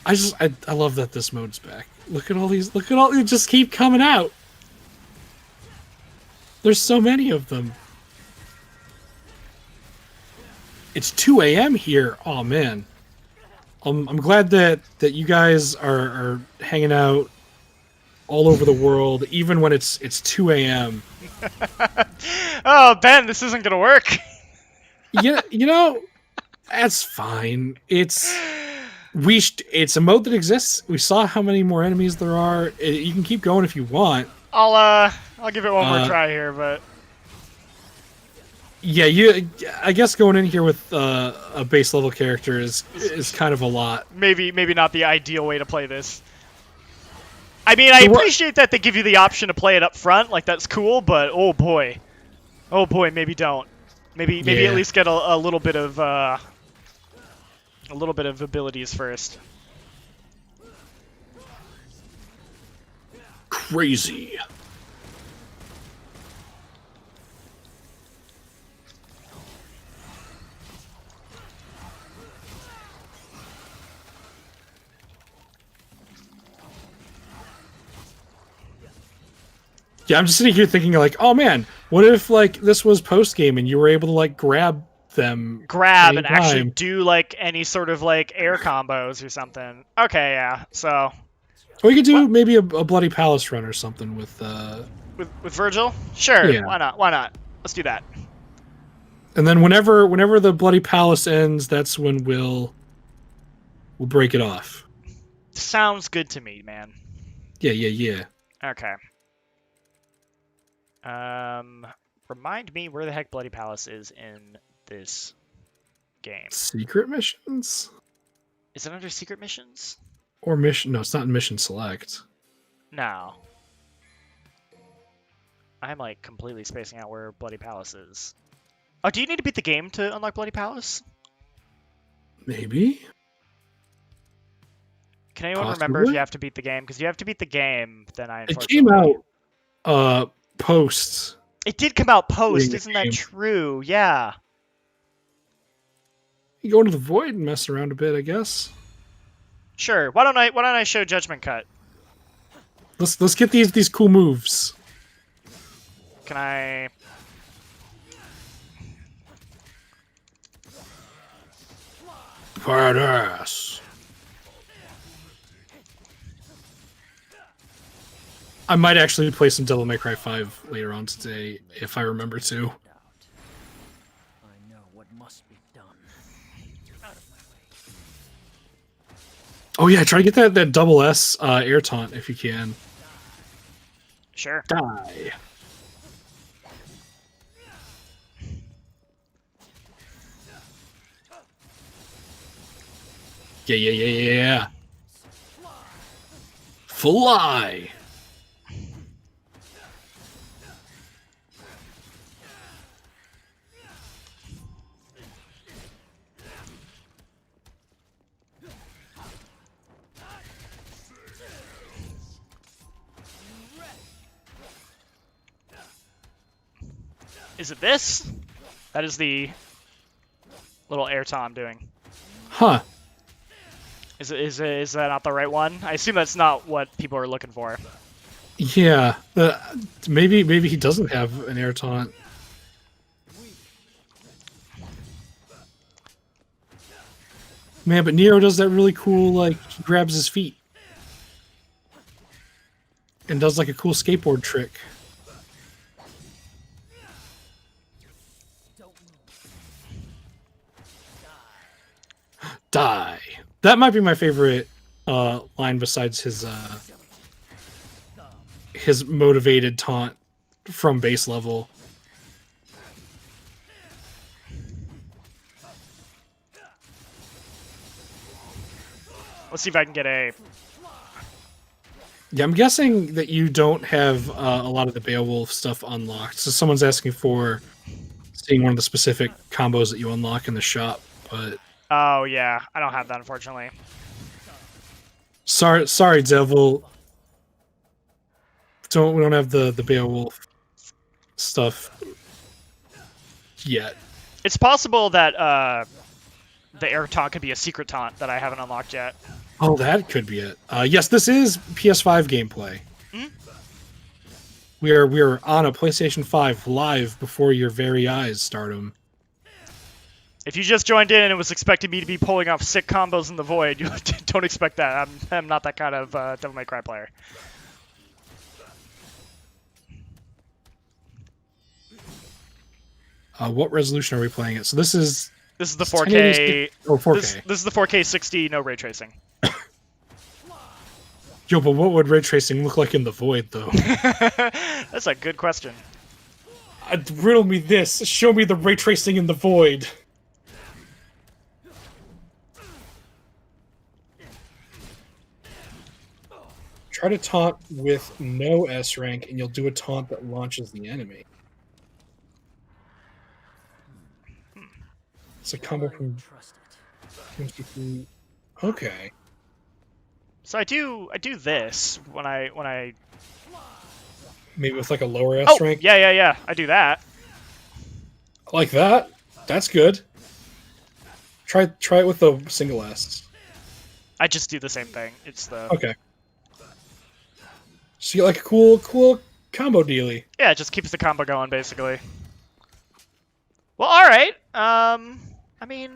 Speaker 2: I love that this mode's back. Look at all these. They just keep coming out. There's so many of them. It's 2 a.m. here. Oh man. I'm glad that you guys are hanging out all over the world, even when it's 2 a.m.
Speaker 1: Oh, Ben, this isn't gonna work.
Speaker 2: Yeah, you know, that's fine. It's a mode that exists. We saw how many more enemies there are. You can keep going if you want.
Speaker 1: I'll give it one more try here, but
Speaker 2: yeah, I guess going in here with a base level character is kind of a lot.
Speaker 1: Maybe not the ideal way to play this. I mean, I appreciate that they give you the option to play it up front, like that's cool, but oh boy, maybe don't. Maybe at least get a little bit of abilities first.
Speaker 2: Crazy. Yeah, I'm just sitting here thinking like, oh man, what if like this was post game and you were able to like grab them,
Speaker 1: And actually
Speaker 2: anytime?
Speaker 1: do like any sort of like air combos or something. Okay, yeah. So
Speaker 2: Or you could do
Speaker 1: What?
Speaker 2: maybe a bloody palace run or something with
Speaker 1: with Vergil, sure.
Speaker 2: Yeah.
Speaker 1: Why not? Why not? Let's do that.
Speaker 2: and then whenever the bloody palace ends, that's when we'll break it off.
Speaker 1: Sounds good to me, man.
Speaker 2: Yeah.
Speaker 1: Okay. Remind me where the heck Bloody Palace is in this game.
Speaker 2: Secret missions?
Speaker 1: Is it under secret missions?
Speaker 2: Or mission? No, it's not in mission select.
Speaker 1: No. I'm like completely spacing out where Bloody Palace is. Oh, do you need to beat the game to unlock Bloody Palace?
Speaker 2: Maybe.
Speaker 1: Can anyone
Speaker 2: Possibly.
Speaker 1: remember if you have to beat the game? Because if you have to beat the game, then I
Speaker 2: It
Speaker 1: unfortunately...
Speaker 2: came out post.
Speaker 1: It did come out post,
Speaker 2: the
Speaker 1: isn't that
Speaker 2: game.
Speaker 1: true? Yeah.
Speaker 2: You go into the void and mess around a bit, I guess.
Speaker 1: Sure. Why don't I show Judgment Cut?
Speaker 2: Let's get these cool moves.
Speaker 1: Can I...
Speaker 2: Badass. I might actually play some Devil May Cry 5 later on today if I remember to.
Speaker 3: Doubt. I know what must be done. Out of my way.
Speaker 2: Oh yeah, try to get that double S air taunt if you can.
Speaker 1: Sure.
Speaker 2: Die. Yeah. Fly.
Speaker 1: Is it this? That is the little air taunt I'm doing.
Speaker 2: Huh.
Speaker 1: Is that not the right one? I assume that's not what people are looking for.
Speaker 2: Yeah. Maybe he doesn't have an air taunt. Man, but Nero does that really cool, like, he grabs his feet. And does, like, a cool skateboard trick. Die. That might be my favorite line besides his motivated taunt from base level.
Speaker 1: Let's see if I can get a...
Speaker 2: Yeah, I'm guessing that you don't have a lot of the Beowulf stuff unlocked. So someone's asking for seeing one of the specific combos that you unlock in the shop, but...
Speaker 1: Oh, yeah. I don't have that, unfortunately.
Speaker 2: Sorry, Devil. We don't have the Beowulf stuff yet.
Speaker 1: It's possible that the air taunt could be a secret taunt that I haven't unlocked yet.
Speaker 2: Oh, that could be it. Yes, this is PS5 gameplay.
Speaker 1: Hmm?
Speaker 2: We are on a PlayStation 5 live before your very eyes, Stardom.
Speaker 1: If you just joined in and was expecting me to be pulling off sick combos in the void, you don't expect that. I'm not that kind of Devil May Cry player.
Speaker 2: What resolution are we playing it? So this is
Speaker 1: This is the
Speaker 2: 1080
Speaker 1: 4K.
Speaker 2: or 4K.
Speaker 1: This is the 4K 60, no ray tracing.
Speaker 2: Yo, but what would ray tracing look like in the void, though?
Speaker 1: That's a good question.
Speaker 2: Riddle me this. Show me the ray tracing in the void. Try to taunt with no S rank, and you'll do a taunt that launches the enemy. It's a combo from...
Speaker 3: Trust it.
Speaker 2: Okay.
Speaker 1: So I do this when I
Speaker 2: Maybe with like a lower S
Speaker 1: Oh,
Speaker 2: rank.
Speaker 1: yeah. I do that.
Speaker 2: Like that. That's good. Try it with the single S.
Speaker 1: I just do the same thing. It's the
Speaker 2: Okay. So you get like a cool Combo dealy.
Speaker 1: Yeah, it just keeps the combo going, basically. Well, alright. I mean,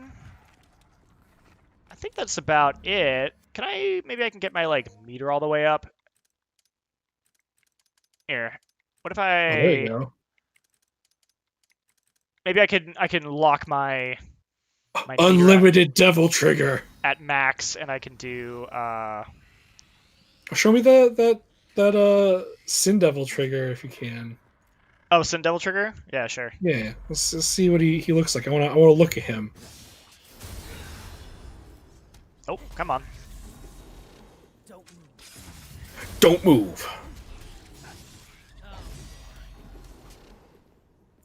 Speaker 1: I think that's about it. Maybe I can get my, like, meter all the way up? Here. What if
Speaker 2: Oh, there you
Speaker 1: I...
Speaker 2: go.
Speaker 1: Maybe I can lock my meter
Speaker 2: Unlimited devil trigger.
Speaker 1: at max, and I can do,
Speaker 2: Show me that Sin Devil trigger if you can.
Speaker 1: Oh, Sin Devil Trigger? Yeah, sure.
Speaker 2: Yeah, let's see what he looks like. I wanna look at him.
Speaker 1: Oh, come on.
Speaker 2: Don't move.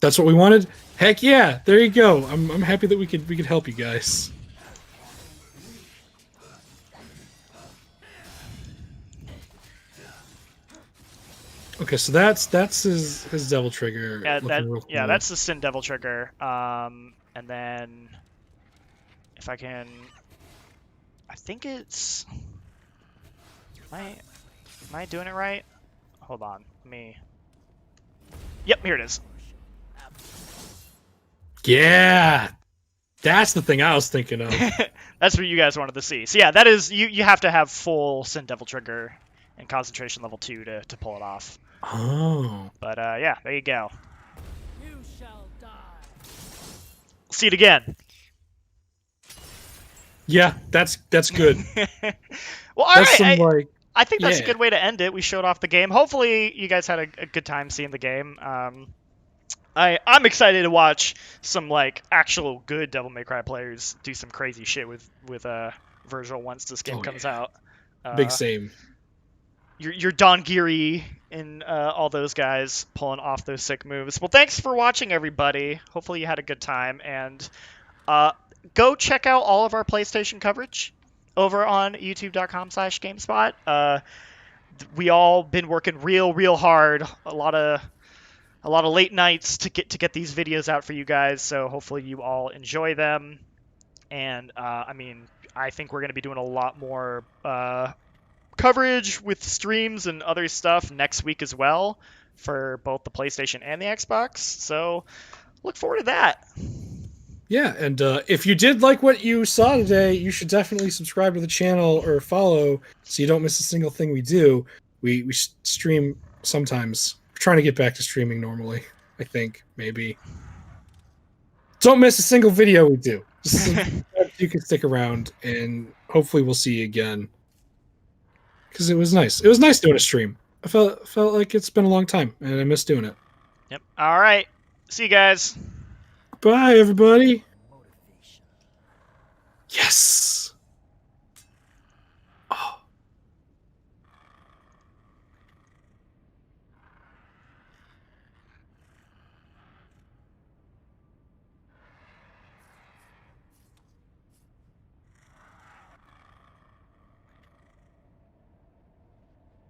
Speaker 2: That's what we wanted? Heck yeah! There you go. I'm happy that we could help you guys. Okay, so that's his devil trigger.
Speaker 1: Yeah,
Speaker 2: Real cool.
Speaker 1: that's the Sin Devil Trigger. And then if I can, I think it's. Am I doing it right? Hold on, Yep, here it is.
Speaker 2: Yeah, that's the thing I was thinking of.
Speaker 1: That's what you guys wanted to see. So yeah, that is you have to have full Sin Devil Trigger and concentration level 2 to pull it off.
Speaker 2: Oh.
Speaker 1: But yeah, there you go.
Speaker 3: You shall die.
Speaker 1: See it again.
Speaker 2: Yeah, that's good.
Speaker 1: Well, all
Speaker 2: That's
Speaker 1: right.
Speaker 2: some like.
Speaker 1: I think that's a
Speaker 2: Yeah.
Speaker 1: good way to end it. We showed off the game. Hopefully, you guys had a good time seeing the game. I'm excited to watch some like actual good Devil May Cry players do some crazy shit with Vergil once this game comes out.
Speaker 2: Big same.
Speaker 1: Your Don Geary and all those guys pulling off those sick moves. Well, thanks for watching, everybody. Hopefully you had a good time, and go check out all of our PlayStation coverage over on youtube.com/GameSpot. We all been working real hard. A lot of late nights to get these videos out for you guys. So hopefully you all enjoy them. And I mean, I think we're going to be doing a lot more coverage with streams and other stuff next week as well for both the PlayStation and the Xbox. So look forward to that.
Speaker 2: Yeah, and if you did like what you saw today, you should definitely subscribe to the channel or follow so you don't miss a single thing we do. We stream sometimes. We're trying to get back to streaming normally, I think, maybe. Don't miss a single video we do. Just so you can stick around, and hopefully we'll see you again. Because it was nice. It was nice doing a stream. I felt like it's been a long time, and I miss doing it.
Speaker 1: Yep. All right. See you guys.
Speaker 2: Bye, everybody.
Speaker 3: Motivation.
Speaker 2: Yes.